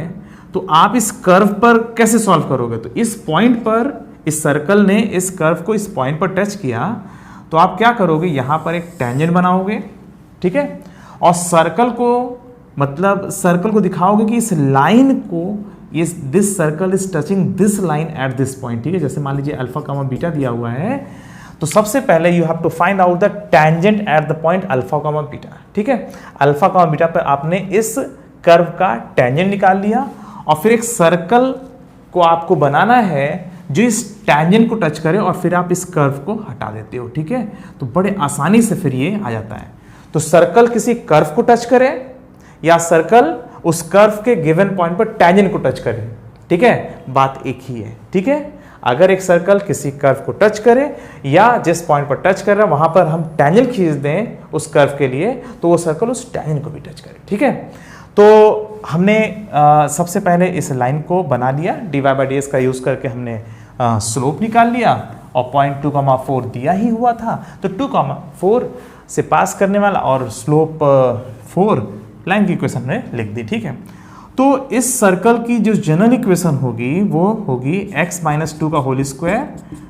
तो आप इस कर्व पर कैसे सॉल्व करोगे? तो इस पॉइंट पर इस सर्कल ने इस कर्व को इस पॉइंट पर टच किया, तो आप क्या करोगे, यहां पर एक टेंजेंट बनाओगे। ठीक है, और सर्कल को, मतलब सर्कल को दिखाओगे कि इस लाइन को, this circle is touching this line at this point. ठीक है, जैसे मान लीजिए अल्फा कॉमा बीटा दिया हुआ है, तो सबसे पहले you have to find out the tangent at the point alpha comma beta, ठीक है। अल्फा कॉमा बीटा पर आपने इस कर्व का टेंजेंट निकाल लिया और फिर एक सर्कल को आपको बनाना है जो इस टेंजेंट को टच करे और फिर आप इस कर्व को हटा देते हो, ठीक है। तो बड़े आसानी से फिर ये आ जाता है। तो सर्कल किसी कर्व को टच करे या सर्कल उस कर्व के गिवन पॉइंट पर टेंजेंट को टच करे, ठीक है, बात एक ही है, ठीक है। अगर एक सर्कल किसी कर्व को टच करे या जिस पॉइंट पर टच कर रहा है वहां पर हम टेंजेंट खींच दें उस कर्व के लिए, तो वो सर्कल उस टेंजेंट को भी टच करे, ठीक है। तो हमने सबसे पहले इस लाइन को बना लिया, dy बाई डी का यूज करके हमने स्लोप निकाल लिया और पॉइंट 2,4 दिया ही हुआ था, तो 2,4 से पास करने वाला और स्लोप 4 लाइन की इक्वेशन हमने लिख दी, ठीक है। तो इस सर्कल की जो जनरल इक्वेशन होगी वो होगी x माइनस 2 का whole square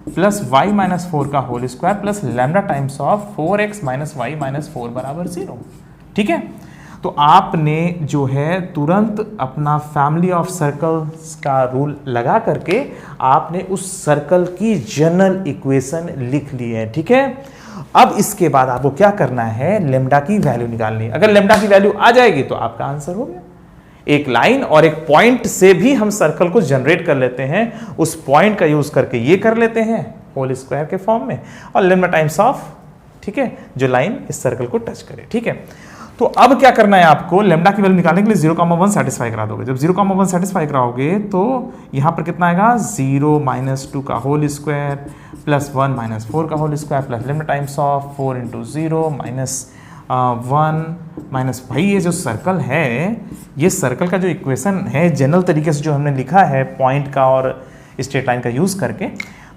plus y minus 4 का whole square plus lambda times of 4x minus y minus 4 बराबर 0, ठीक है। तो आपने जो है तुरंत अपना फैमिली ऑफ सर्कल्स का रूल लगा करके आपने उस सर्कल की जनरल इक्वेशन लिख ली है, ठीक है। अब इसके बाद आपको क्या करना है, लेम्डा की वैल्यू निकालनी है। अगर लेम्डा की वैल्यू आ जाएगी तो आपका आंसर हो गया। एक लाइन और एक पॉइंट से भी हम सर्कल को जनरेट कर लेते हैं, उस पॉइंट का यूज करके ये कर लेते हैं होल स्क्वायर के फॉर्म में और लेम्डा टाइम्स ऑफ, ठीक है, जो लाइन इस सर्कल को टच करे, ठीक है। तो अब क्या करना है आपको, लेम्डा की वैल्यू निकालने के लिए 0,1 सेटिस्फाई करा दोगे। जब 0,1 सेटिस्फाई कराओगे तो यहां पर कितना आएगा, 0 माइनस 2 का होल स्क्वायर प्लस 1 माइनस 4 का whole square plus lambda times of 4 into 0 minus 1 minus, भाई ये जो सर्कल है, ये सर्कल का जो इक्वेशन है जनरल तरीके से जो हमने लिखा है पॉइंट का और स्ट्रेट लाइन का यूज करके,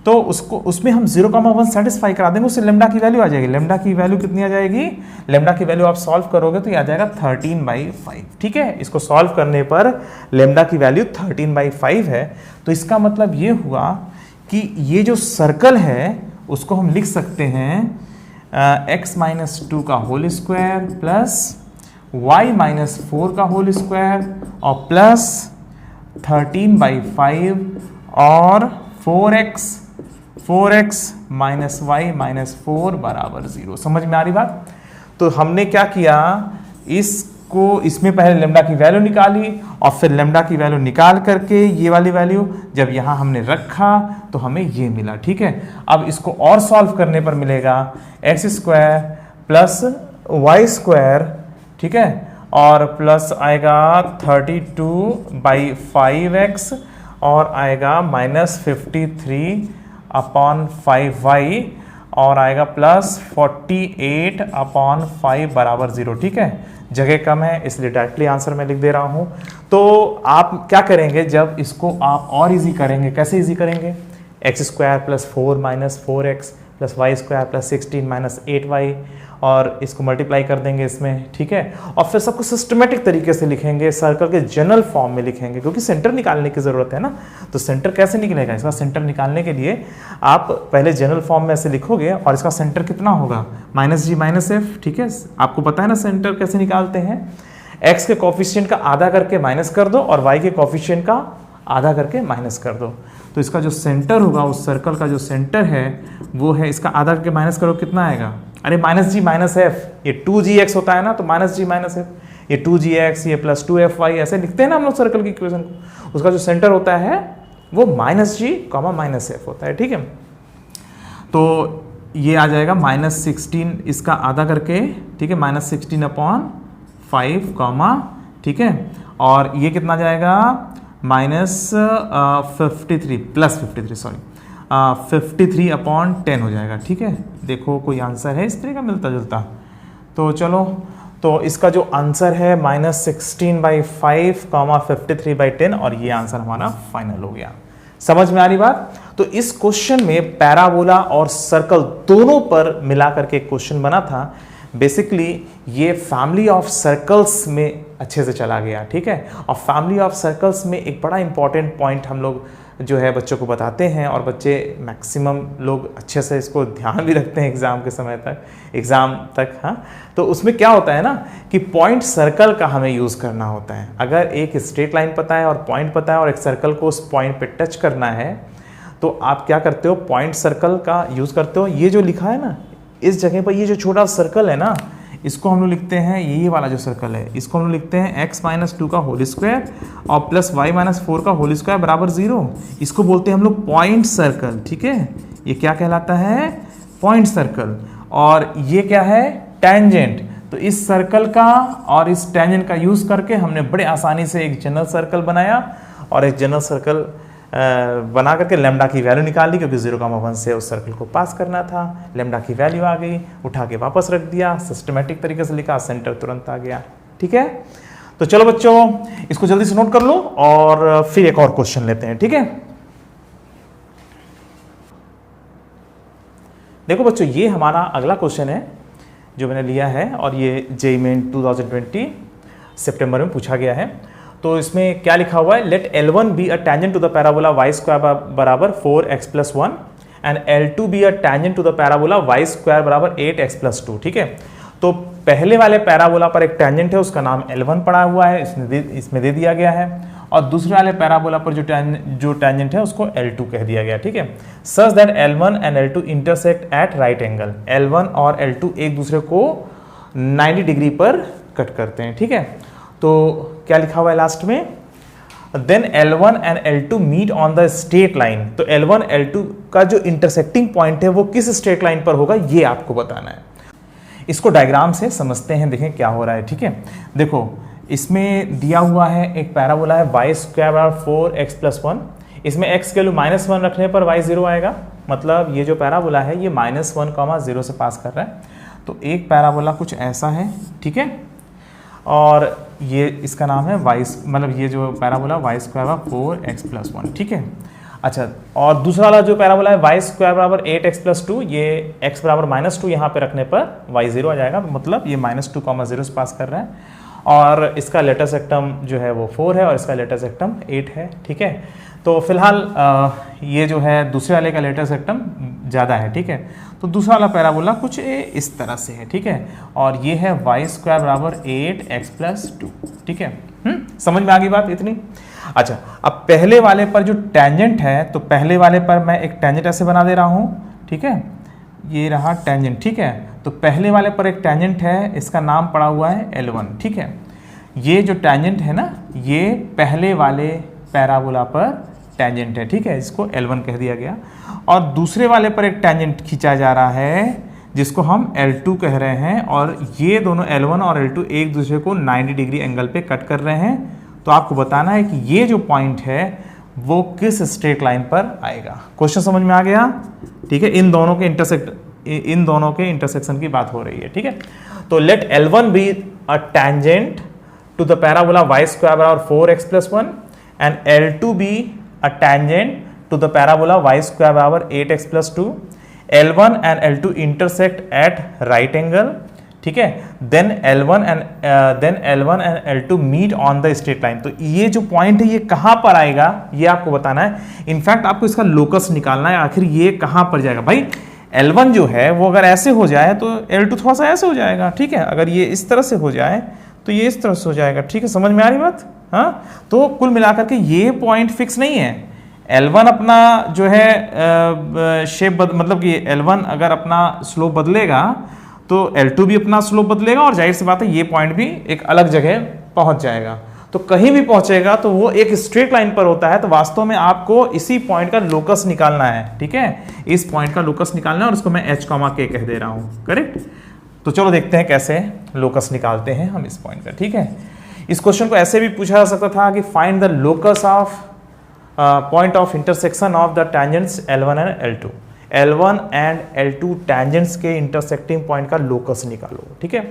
तो उसको उसमें हम 0,1 सेटिस्फाई करा देंगे, उससे लेम्डा की वैल्यू आ जाएगी। लेम्डा की वैल्यू कितनी आ जाएगी, लेम्डा की वैल्यू आप सॉल्व करोगे तो ये आ जाएगा 13/5, ठीक है। इसको सॉल्व करने पर लेम्डा की वैल्यू 13/5 है। तो इसका मतलब ये हुआ कि ये जो सर्कल है उसको हम लिख सकते हैं x माइनस 2 का whole square plus y minus 4 का होल स्क्वायर और प्लस 13/5 और 4x माइनस y माइनस 4 बराबर 0। समझ में आ रही बात। तो हमने क्या किया, इसको इसमें पहले लेम्डा की वैल्यू निकाली और फिर लेम्डा की वैल्यू निकाल करके ये वाली वैल्यू जब यहाँ हमने रखा तो हमें ये मिला, ठीक है। अब इसको और सॉल्व करने पर मिलेगा x square plus y square, ठीक है, और प्लस आएगा 32/5x और आएगा माइनस 53/5y और आएगा प्लस 48/5 बराबर 0, ठीक है। जगह कम है इसलिए डायरेक्टली आंसर मैं लिख दे रहा हूं। तो आप क्या करेंगे, जब इसको आप और इजी करेंगे, कैसे इजी करेंगे, x square plus 4 minus 4x plus y square plus 16 minus 8y और इसको मल्टीप्लाई कर देंगे इसमें, ठीक है। और फिर सबको सिस्टमेटिक तरीके से लिखेंगे, सर्कल के जनरल फॉर्म में लिखेंगे, क्योंकि सेंटर निकालने की जरूरत है ना। तो सेंटर कैसे निकलेगा, इसका सेंटर निकालने के लिए आप पहले जनरल फॉर्म में ऐसे लिखोगे और इसका सेंटर कितना होगा, -g -f, ठीक है। आपको पता है ना सेंटर कैसे निकालते हैं, x के कोफिशिएंट का आधा करके माइनस कर दो और y के कोफिशिएंट का आधा करके माइनस कर दो। तो इसका जो सेंटर होगा, उस सर्कल का जो सेंटर है वो है, इसका आधा करके माइनस करो, कितना आएगा, अरे -g -f, ये 2gx होता है ना, तो -g -f, ये 2gx, ये प्लस 2fy, ऐसे लिखते हैं ना हम लोग सर्कल की इक्वेशन को। उसका जो सेंटर होता है वो -g, -f होता है, ठीक है। तो ये आ जाएगा -16 इसका आधा करके, ठीक है, -16/5, ठीक है। और ये कितना जाएगा, -53 प्लस 53, सॉरी 53/10 हो जाएगा, ठीक है। देखो कोई आंसर है इस तरह का मिलता जुलता, तो चलो, तो इसका जो आंसर है -16/5, 53/10 और ये आंसर हमारा फाइनल हो गया। समझ में आ रही बात। तो इस क्वेश्चन में पैराबोला और सर्कल दोनों पर मिलाकर के क्वेश्चन बना था। बेसिकली ये फैमिली ऑफ सर्कल्स में अच्छे से चला गया, ठीक है। और फैमिली ऑफ सर्कल्स में एक बड़ा इंपॉर्टेंट पॉइंट हम लोग जो है बच्चों को बताते हैं और बच्चे मैक्सिमम लोग अच्छे से इसको ध्यान भी रखते हैं एग्ज़ाम के समय तक, एग्ज़ाम तक, हाँ। तो उसमें क्या होता है ना कि पॉइंट सर्कल का हमें यूज़ करना होता है। अगर एक स्ट्रेट लाइन पता है और पॉइंट पता है और एक सर्कल को उस पॉइंट पे टच करना है, तो आप क्या करते हो, पॉइंट सर्कल का यूज करते हो। ये जो लिखा है ना, इस जगह पर ये जो छोटा सर्कल है ना, इसको हम लोग लिखते हैं, ये वाला जो सर्कल है इसको हम लोग लिखते हैं x-2 का होल स्क्वायर और प्लस y-4 का होल स्क्वायर बराबर 0। इसको बोलते हैं हम लोग पॉइंट सर्कल। ठीक है, ये क्या कहलाता है, पॉइंट सर्कल। और ये क्या है, टैंजेंट। तो इस सर्कल का और इस टैंजेंट का यूज करके हमने बड़े आसानी से एक जनरल सर्कल बनाया और एक जनरल सर्कल बना करके लैम्डा की वैल्यू निकाल ली, क्योंकि 0,1 से उस सर्कल को पास करना था। लैम्डा की वैल्यू आ गई, उठा के वापस रख दिया, सिस्टमेटिक तरीके से लिखा, सेंटर तुरंत आ गया। ठीक है, तो चलो बच्चों इसको जल्दी से नोट कर लो और फिर एक और क्वेश्चन लेते हैं। ठीक है, देखो बच्चों, ये हमारा अगला क्वेश्चन है जो मैंने लिया है और ये जेईई मेन 2020 सितंबर में पूछा गया है। तो इसमें क्या लिखा हुआ है, let L1 be a tangent to the parabola y square बराबर 4x+1 and L2 be a tangent to the parabola y square बराबर 8x+2। ठीक है, तो पहले वाले पैराबोला पर एक टेंजेंट है, उसका नाम L1 पड़ा हुआ है, इसमें दे दिया गया है। और दूसरे वाले पैराबोला पर जो टेंजेंट है उसको L2 कह दिया गया। ठीक है, such that L1 and L2 intersect at right angle. L1 और L2 एक दूसरे को 90 डिग्री पर कट करते हैं। ठीक है, तो क्या लिखा हुआ है लास्ट में, then L1 and L2 meet on the straight line. तो L1 L2 का जो इंटरसेक्टिंग पॉइंट है वो किस स्ट्रेट लाइन पर होगा, ये आपको बताना है। इसको डायग्राम से समझते हैं, देखें क्या हो रहा है। ठीक है, देखो इसमें दिया हुआ है एक पैराबोला है y स्क्वायर बराबर 4x+1। इसमें x के वैल्यू -1 रखने पर y 0 आएगा, मतलब ये जो पैराबोला है ये -1, 0 से पास कर रहा है। तो एक पैराबोला कुछ ऐसा है। ठीक है, और ये इसका नाम है y, मतलब ये जो पैराबोला y स्क्वायर बराबर 4x+1। ठीक है, अच्छा, और दूसरा वाला जो पैराबोला है y स्क्वायर बराबर 8x+2, ये x बराबर -2 यहाँ पे रखने पर y 0 आ जाएगा, मतलब ये -2, 0 से पास कर रहा है। और इसका लेटर सेक्टम जो है वो 4 है और इसका लेटर सेक्टम 8 है। ठीक है, तो फिलहाल ये जो है दूसरे वाले का लेटर सेक्टम ज़्यादा है। ठीक है, तो दूसरा वाला पैराबोला कुछ इस तरह से है। ठीक है, और ये है y स्क्वायर बराबर 8x+2। ठीक है, समझ में आ गई बात इतनी। अच्छा, अब पहले वाले पर जो टेंजेंट है, तो पहले वाले पर मैं एक टेंजेंट ऐसे बना दे रहा हूँ। ठीक है, ये रहा टेंजेंट। ठीक है, तो पहले वाले पर एक टेंजेंट है, इसका नाम पड़ा हुआ है L1। ठीक है, ये जो टेंजेंट है ना, ये पहले वाले पैराबोला पर टेंजेंट है। ठीक है, इसको L1 कह दिया गया। और दूसरे वाले पर एक टेंजेंट खींचा जा रहा है जिसको हम L2 कह रहे हैं, और ये दोनों L1 और L2 एक दूसरे को 90 डिग्री एंगल पे कट कर रहे हैं। तो आपको बताना है कि ये जो पॉइंट है वो किस स्ट्रेट लाइन पर आएगा। क्वेश्चन समझ में आ गया। ठीक है, इन दोनों के इंटरसेक्शन की बात हो रही है। ठीक है, तो let L1 be a tangent to the parabola y square बराबर 4x+1 and L2 be a tangent to the parabola y square बराबर 8x+2। L1 and L2 intersect at right angle. ठीक है, then L1 and L2 meet on the straight line. तो ये जो point है ये कहां पर आएगा ये आपको बताना है। इनफैक्ट आपको इसका लोकस निकालना है, आखिर ये कहां पर जाएगा। भाई L1 जो है वो अगर ऐसे हो जाए तो L2 थोड़ा सा ऐसे हो जाएगा। ठीक है, अगर ये इस तरह से हो जाए तो ये इस तरह से हो जाएगा। ठीक है, समझ में आ रही बात। हाँ, तो कुल मिलाकर के ये पॉइंट फिक्स नहीं है। L1 अपना जो है शेप मतलब कि L1 अगर अपना स्लोप बदलेगा तो L2 भी अपना स्लोप बदलेगा, और जाहिर सी बात है ये पॉइंट भी एक अलग जगह पहुंच जाएगा। तो कहीं भी पहुंचेगा तो वो एक स्ट्रेट लाइन पर होता है। तो वास्तव में आपको इसी पॉइंट का लोकस निकालना है। ठीक है, इस पॉइंट का लोकस निकालना है और उसको मैं h, k कह दे रहा हूं। करेक्ट, तो चलो देखते हैं कैसे लोकस निकालते हैं हम इस पॉइंट का। ठीक है, इस क्वेश्चन को ऐसे भी पूछा जा सकता था कि find the locus of point of intersection of the tangents L1 and L2। L1 and L2 tangents के इंटरसेक्टिंग पॉइंट का लोकस निकालो। ठीक है,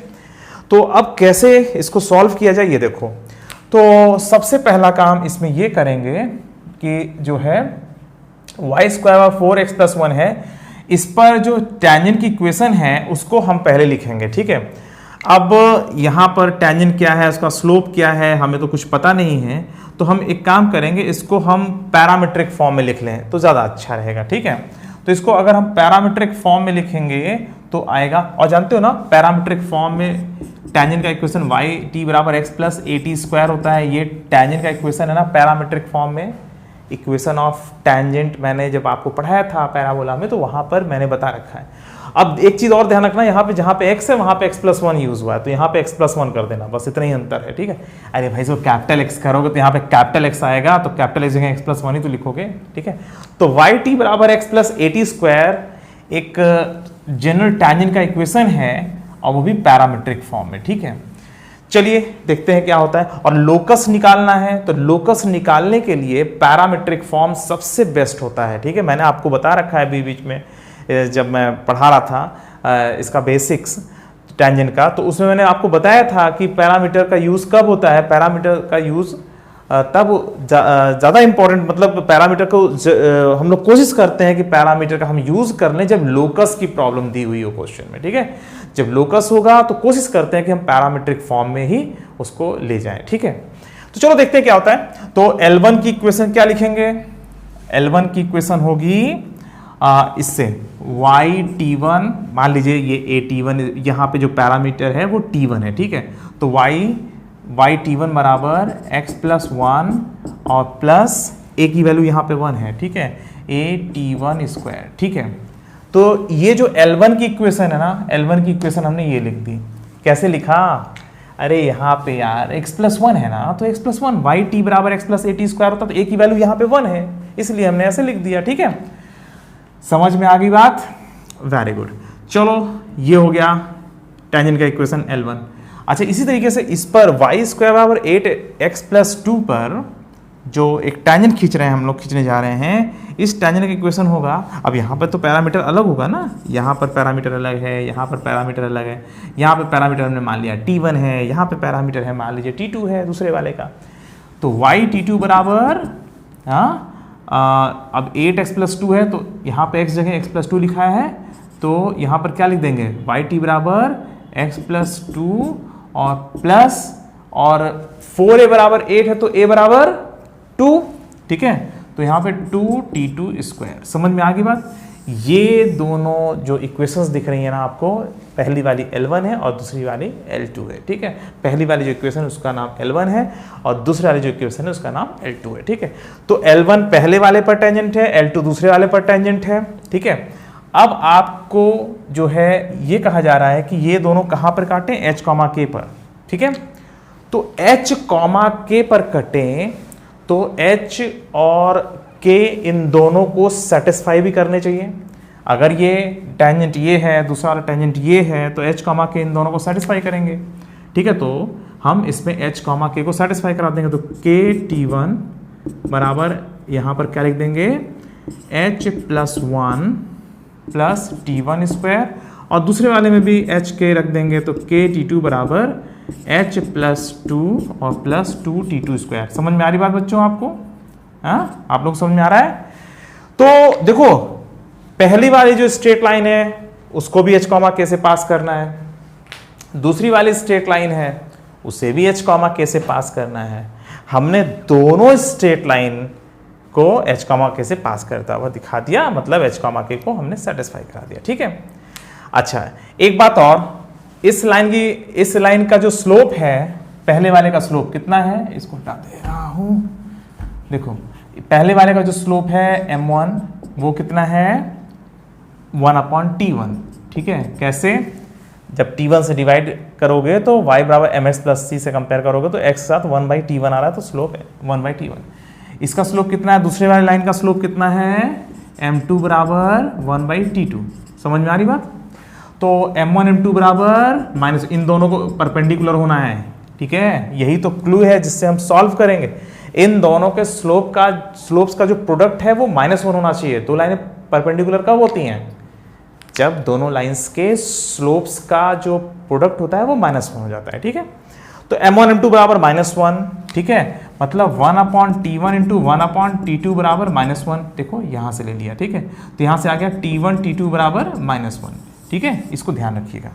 तो अब कैसे इसको सॉल्व किया जाए ये देखो। तो सबसे पहला काम इसमें ये करेंगे कि जो है y स्क्वायर 4x+1 है, इस पर जो टेंजेंट की इक्वेशन है उसको हम पहले लिखेंगे। ठीक है, अब यहाँ पर टेंजेंट क्या है, उसका स्लोप क्या है, हमें तो कुछ पता नहीं है। तो हम एक काम करेंगे, इसको हम पैरामीट्रिक फॉर्म में लिख लें तो ज़्यादा अच्छा रहेगा। ठीक है, तो इसको अगर हम पैरामीट्रिक फॉर्म में लिखेंगे तो आएगा, और जानते हो ना पैरामीट्रिक फॉर्म में टेंजेंट का इक्वेशन y t बराबर x plus A T square होता है। ये टेंजेंट का इक्वेशन है ना पैरामीट्रिक फॉर्म में, इक्वेशन ऑफ टेंजेंट मैंने जब आपको पढ़ाया था पैराबोला में, तो वहां पर मैंने बता रखा है। अब एक चीज और ध्यान रखना, यहाँ पे जहाँ पे x है वहां पे x+1 यूज हुआ है, तो यहाँ पे x+1 कर देना, बस इतना ही अंतर है, ठीक है। अरे भाई जो कैपिटल X करोगे तो यहाँ पे कैपिटल X आएगा, तो कैपिटल X जगह x+1 ही तो लिखोगे, ठीक है। तो yt बराबर x+at² एक जनरल टेंजेंट का इक्वेशन है, और वो भी पैरामीट्रिक फॉर्म में, ठीक है। चलिए देखते हैं क्या होता है। और लोकस निकालना है, तो लोकस निकालने के लिए पैरामीट्रिक फॉर्म सबसे बेस्ट होता है, ठीक है। मैंने आपको बता रखा है बीच बीच में जब मैं पढ़ा रहा था इसका बेसिक्स टेंजेंट का, तो उसमें मैंने आपको बताया था कि पैरामीटर का यूज़ कब होता है। पैरामीटर का यूज़ तब ज़्यादा इंपॉर्टेंट, मतलब पैरामीटर को हम लोग कोशिश करते हैं कि पैरामीटर का हम यूज़ कर लें जब लोकस की प्रॉब्लम दी हुई हो क्वेश्चन में, ठीक है। जब लोकस होगा तो कोशिश करते हैं कि हम पैरामीट्रिक फॉर्म में ही उसको ले जाएं, ठीक है। तो चलो देखते हैं क्या होता है। तो L1 की इक्वेशन क्या लिखेंगे? L1 की इक्वेशन होगी इससे yt1, मान लीजिए ये at1, यहाँ पे जो पैरामीटर है वो t1 है, ठीक है। तो yt1 बराबर x+1 और प्लस a की वैल्यू यहाँ पे 1 है, ठीक है, at1², ठीक है। तो ये जो L1 की इक्वेशन है ना, L1 की इक्वेशन हमने ये लिख दी। कैसे लिखा? अरे यहाँ पे यार x+1 है ना, तो x+1 yt बराबर x+at² होता, तो a की वैल्यू यहाँ पे 1 है, इसलिए हमने ऐसे लिख दिया, ठीक है। समझ में आ गई बात? Very good. चलो ये हो गया टेंजेंट का इक्वेशन L1। अच्छा, इसी तरीके से इस पर y² बराबर 8x+2 पर जो एक टेंजेंट खींच रहे हैं हम लोग, खींचने जा रहे हैं, इस टेंजेंट का इक्वेशन होगा। अब यहाँ पर तो पैरामीटर अलग होगा ना, यहाँ पर पैरामीटर अलग है, यहाँ पर पैरामीटर अलग है, यहाँ पर पैरामीटर हमने मान लिया t1 है, यहाँ पे पैरामीटर है मान लीजिए t2 है दूसरे वाले का। तो yt2 बराबर अब 8x+2 है, तो यहाँ पे x जगह x+2 लिखा है, तो यहाँ पर क्या लिख देंगे? yt बराबर x+2 और प्लस, और 4a बराबर 8 है, तो a बराबर 2, ठीक है। तो यहाँ पे 2t2²। समझ में आ गई बात? ये दोनों जो इक्वेशंस दिख रही है ना आपको, पहली वाली L1 है और दूसरी वाली L2 है, ठीक है। पहली वाली जो इक्वेशन उसका नाम L1 है और दूसरी वाली जो इक्वेशन है उसका नाम L2 है, ठीक है। तो L1 पहले वाले पर टेंजेंट है, L2 दूसरे वाले पर टेंजेंट है, ठीक है। अब आपको जो है ये कहा जा रहा है कि ये दोनों कहाँ पर काटें? H, K पर, ठीक है। तो H, K पर कटें तो H और K इन दोनों को सेटिस्फाई भी करने चाहिए। अगर ये टेंजेंट ये है, दूसरा वाला टेंजेंट ये है, तो H, K इन दोनों को सेटिस्फाई करेंगे, ठीक है। तो हम इसमें H, K को सेटिस्फाई करा देंगे, तो KT1 बराबर यहाँ पर क्या लिख देंगे? H+1 प्लस t1², और दूसरे वाले में भी HK रख देंगे, तो KT2 बराबर H+2 और प्लस 2t2²। समझ में आ रही बात बच्चों आपको? हाँ, आप लोग समझ में आ रहा है? तो देखो, पहली वाली जो स्ट्रेट लाइन है उसको भी H, K से पास करना है, दूसरी वाली स्ट्रेट लाइन है उसे भी H, K से पास करना है। हमने दोनों स्ट्रेट लाइन को H, K से पास करता हुआ दिखा दिया, मतलब H, K को हमने सेटिस्फाई करा दिया, ठीक है। अच्छा, एक बात और, इस लाइन का जो स्लोप है, पहले वाले का स्लोप कितना है, इसको हटा दे रहा हूं। देखो, पहले वाले का जो स्लोप है m1, वो कितना है? 1/t1, ठीक है। कैसे? जब t1 से डिवाइड करोगे तो y बराबर mx+c से कंपेयर करोगे तो x के साथ 1/t1 आ रहा है, तो स्लोप है 1/t1। इसका स्लोप कितना है? दूसरे वाले लाइन का स्लोप कितना है? m2 बराबर 1/t2। समझ में आ रही बात? तो m1 m2 बराबर माइनस, इन दोनों को परपेंडिकुलर होना है, ठीक है। यही तो क्लू है जिससे हम सॉल्व करेंगे। इन दोनों के स्लोप्स का जो प्रोडक्ट है वो -1 होना चाहिए। दो लाइनें परपेंडिकुलर कब होती हैं? जब दोनों लाइंस के स्लोप्स का जो प्रोडक्ट होता है वो -1 हो जाता है, ठीक है। तो m1 m2 बराबर -1, ठीक है, मतलब 1/t1 इंटू 1/t2 बराबर -1। देखो यहाँ से ले लिया, ठीक है। तो यहाँ से आ गया t1 t2 बराबर -1, ठीक है, इसको ध्यान रखिएगा।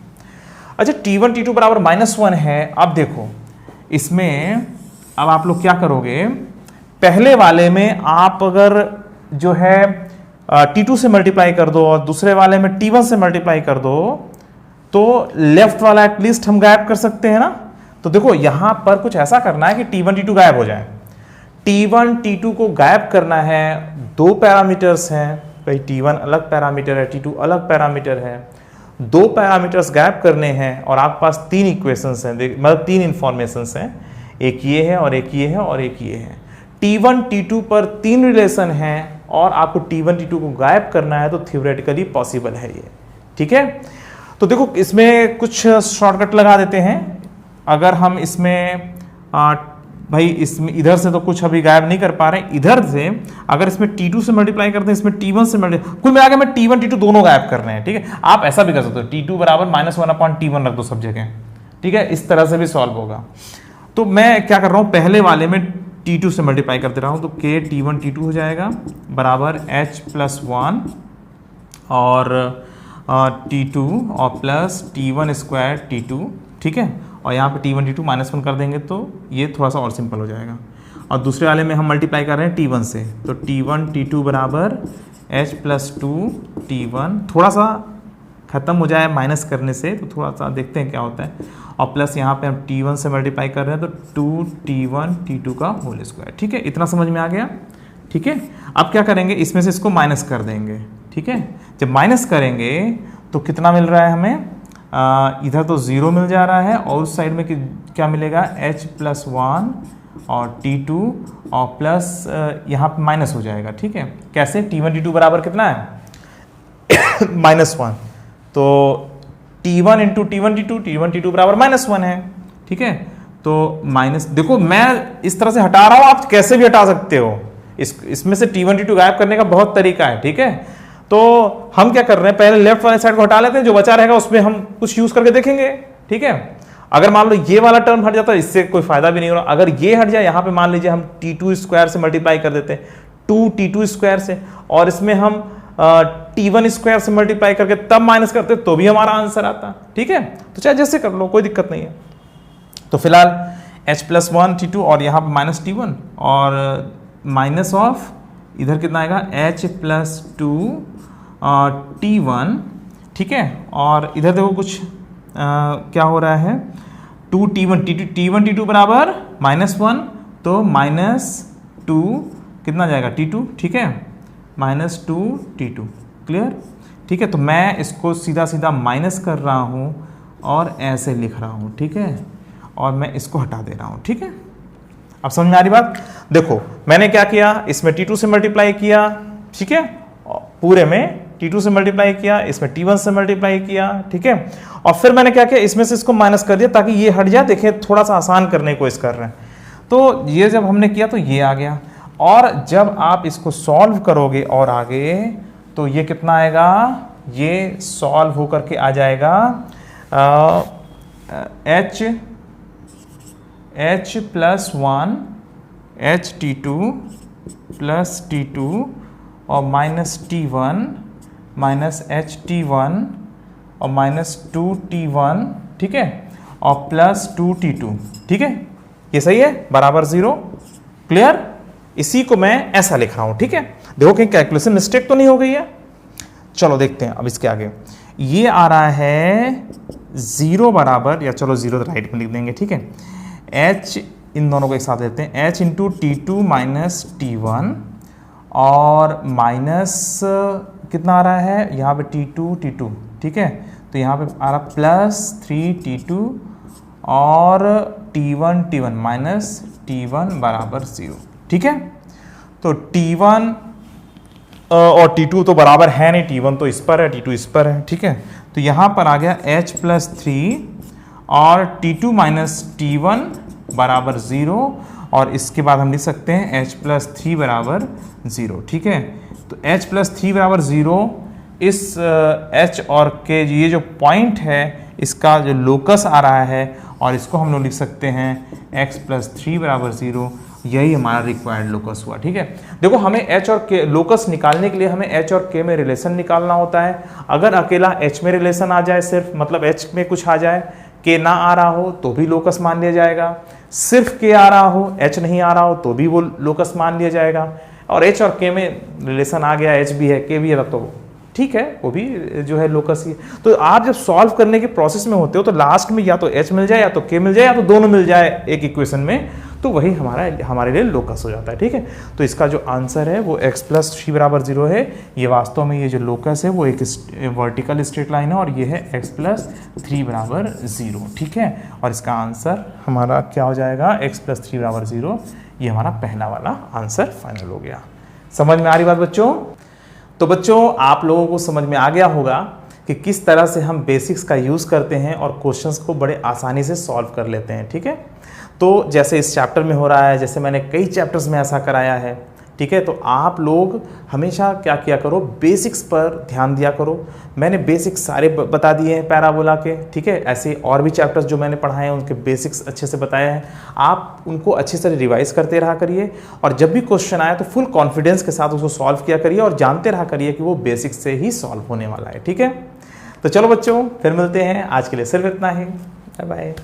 अच्छा, t1 t2 बराबर -1 है। अब देखो इसमें, अब आप लोग क्या करोगे? पहले वाले में आप अगर जो है t2 से मल्टीप्लाई कर दो और दूसरे वाले में t1 से मल्टीप्लाई कर दो, तो लेफ्ट वाला एटलीस्ट हम गायब कर सकते हैं ना। तो देखो यहां पर कुछ ऐसा करना है कि t1 t2 गायब हो जाए। T1 T2 को गायब करना है, दो पैरामीटर्स हैं भाई, T1 अलग पैरामीटर है, T2 अलग पैरामीटर है, दो पैरामीटर्स गायब करने हैं और आपके पास तीन इक्वेशंस हैं, मतलब तीन इंफॉर्मेशंस हैं, एक ये है और एक ये है और एक ये है। T1 T2 पर तीन रिलेशन हैं और आपको T1 T2 को गायब करना है, तो थ्योरेटिकली पॉसिबल है ये, ठीक है। तो देखो इसमें कुछ शॉर्टकट लगा देते हैं। अगर हम इसमें भाई इसमें इधर से तो कुछ अभी गायब नहीं कर पा रहे, इधर से अगर इसमें T2 से मल्टीप्लाई करते हैं, इसमें T1 से मल्टीप्लाई, कुल मिला के मैं T1 T2 दोनों गायब कर रहे हैं, ठीक है। आप ऐसा भी कर सकते हो, T2 बराबर -1/T1 रख दो सब जगह, ठीक है, इस तरह से भी सॉल्व होगा। तो मैं क्या कर रहा हूँ, पहले वाले में T2 से मल्टीप्लाई करते रहा हूँ, तो K T1 T2 हो जाएगा बराबर H+1 और T2 और प्लस T1² T2, ठीक है। और यहाँ पे T1 T2 -1 कर देंगे तो ये थोड़ा सा और सिंपल हो जाएगा। और दूसरे वाले में हम मल्टीप्लाई कर रहे हैं T1 से, तो T1 T2 बराबर H+2 T1, थोड़ा सा ख़त्म हो जाए माइनस करने से, तो थोड़ा सा देखते हैं क्या होता है। और प्लस यहाँ पे हम T1 से मल्टीप्लाई कर रहे हैं, तो 2T1 T2 का होल स्क्वायर, ठीक है। इतना समझ में आ गया, ठीक है। अब क्या करेंगे, इसमें से इसको माइनस कर देंगे, ठीक है। जब माइनस करेंगे तो कितना मिल रहा है हमें, इधर तो 0 मिल जा रहा है और उस साइड में क्या मिलेगा, H+1 और T2 और प्लस यहाँ पे माइनस हो जाएगा, ठीक है। कैसे, T1 T2 बराबर कितना है -1, तो T1 इंटू T1 T2 बराबर -1 है, ठीक है। तो माइनस, देखो मैं इस तरह से हटा रहा हूँ, आप कैसे भी हटा सकते हो, इसमें से T1 T2 गायब करने का बहुत तरीका है, ठीक है। तो हम क्या कर रहे हैं, पहले लेफ्ट वाले साइड को हटा लेते हैं, जो बचा रहेगा उसमें हम कुछ यूज करके देखेंगे, ठीक है। अगर मान लो ये वाला टर्म हट जाता है, इससे कोई फायदा भी नहीं हो रहा। अगर ये हट जाए, यहाँ पे मान लीजिए हम T2² से मल्टीप्लाई कर देते हैं 2T2² से, और इसमें हम T1² से मल्टीप्लाई करके तब माइनस करते तो भी हमारा आंसर आता, ठीक है। तो चाहे जैसे कर लो, कोई दिक्कत नहीं है। तो फिलहाल H+1 T2 और यहाँ पे -T1 और माइनस ऑफ इधर कितना आएगा, H+2 T1, ठीक है। और इधर देखो कुछ क्या हो रहा है, 2T1 T2 बराबर -1, तो -2 कितना जाएगा T2, ठीक है, -2 T2, क्लियर, ठीक है। तो मैं इसको सीधा सीधा माइनस कर रहा हूँ और ऐसे लिख रहा हूँ, ठीक है, और मैं इसको हटा दे रहा हूँ, ठीक है। अब समझ में आ रही बात। देखो मैंने क्या किया, इसमें T2 से मल्टीप्लाई किया, ठीक है, पूरे में T2 से मल्टीप्लाई किया, इसमें T1 से मल्टीप्लाई किया, ठीक है। और फिर मैंने क्या किया, इसमें से इसको माइनस कर दिया ताकि ये हट जाए। देखिए थोड़ा सा आसान करने की कोशिश कर रहे हैं, तो ये जब हमने किया तो ये आ गया। और जब आप इसको सॉल्व करोगे और आगे, तो ये कितना आएगा, ये सॉल्व होकर के आ जाएगा H+1 T2 प्लस T2 और -T1 -HT1 और -2T1, ठीक है, और प्लस 2T2, ठीक है। ये सही है, बराबर 0, क्लियर। इसी को मैं ऐसा लिख रहा हूं, ठीक है। देखो कहीं कैलकुलेशन मिस्टेक तो नहीं हो गई है। चलो देखते हैं अब इसके आगे। ये आ रहा है 0 बराबर, या चलो 0 राइट में लिख देंगे, ठीक है। H, इन दोनों को एक साथ लेते हैं, H इंटू T2 -T1 और माइनस कितना आ रहा है यहाँ पे T2, ठीक है। तो यहाँ पे आ रहा प्लस 3T2 और T1 -T1 बराबर 0, ठीक है। तो T1 और T2 तो बराबर है नहीं, T1 तो इस पर है, T2 इस पर है, ठीक है। तो यहाँ पर आ गया H+3 और T2 -T1 बराबर 0, और इसके बाद हम लिख सकते हैं H+3 बराबर 0, ठीक है। तो H+3 बराबर 0, इस H और K ये जो पॉइंट है इसका जो लोकस आ रहा है, और इसको हम लोग लिख सकते हैं x+3 बराबर 0। यही हमारा रिक्वायर्ड लोकस हुआ, ठीक है। देखो हमें H और K लोकस निकालने के लिए हमें H और K में रिलेशन निकालना होता है। अगर अकेला H में रिलेशन आ जाए, सिर्फ मतलब H में कुछ आ जाए, K ना आ रहा हो तो भी लोकस मान लिया जाएगा। सिर्फ K आ रहा हो, H नहीं आ रहा हो तो भी वो लोकस मान लिया जाएगा। और H और K में रिलेशन आ गया, H भी है K भी है, तो ठीक है, वो भी जो है लोकस ही। तो आप जब सॉल्व करने के प्रोसेस में होते हो तो लास्ट में या तो H मिल जाए या तो K मिल जाए या तो दोनों मिल जाए एक इक्वेशन में, तो वही हमारे लिए लोकस हो जाता है। ठीक है, तो इसका जो आंसर है वो x प्लस 3 बराबर 0 है। ये वास्तव में ये जो लोकस है वो एक वर्टिकल स्ट्रेट लाइन है और ये है x प्लस 3 बराबर 0। ठीक है, और इसका आंसर हमारा क्या हो जाएगा, x प्लस 3 बराबर 0। ये हमारा पहला वाला आंसर फाइनल हो गया। समझ में आ रही बात बच्चों? तो बच्चों आप लोगों को समझ में आ गया होगा कि किस तरह से हम बेसिक्स का यूज़ करते हैं और क्वेश्चंस को बड़े आसानी से सॉल्व कर लेते हैं। ठीक है, तो जैसे इस चैप्टर में हो रहा है, जैसे मैंने कई चैप्टर्स में ऐसा कराया है। ठीक है, तो आप लोग हमेशा क्या किया करो, बेसिक्स पर ध्यान दिया करो। मैंने बेसिक्स सारे बता दिए हैं पैराबोला के। ठीक है, ऐसे और भी चैप्टर्स जो मैंने पढ़ाए हैं उनके बेसिक्स अच्छे से बताए हैं। आप उनको अच्छे से रिवाइज करते रहा करिए और जब भी क्वेश्चन आए तो फुल कॉन्फिडेंस के साथ उसको सॉल्व किया करिए और जानते रहा करिए कि वो बेसिक्स से ही सॉल्व होने वाला है। ठीक है, तो चलो बच्चों फिर मिलते हैं। आज के लिए सिर्फ इतना ही। Bye bye.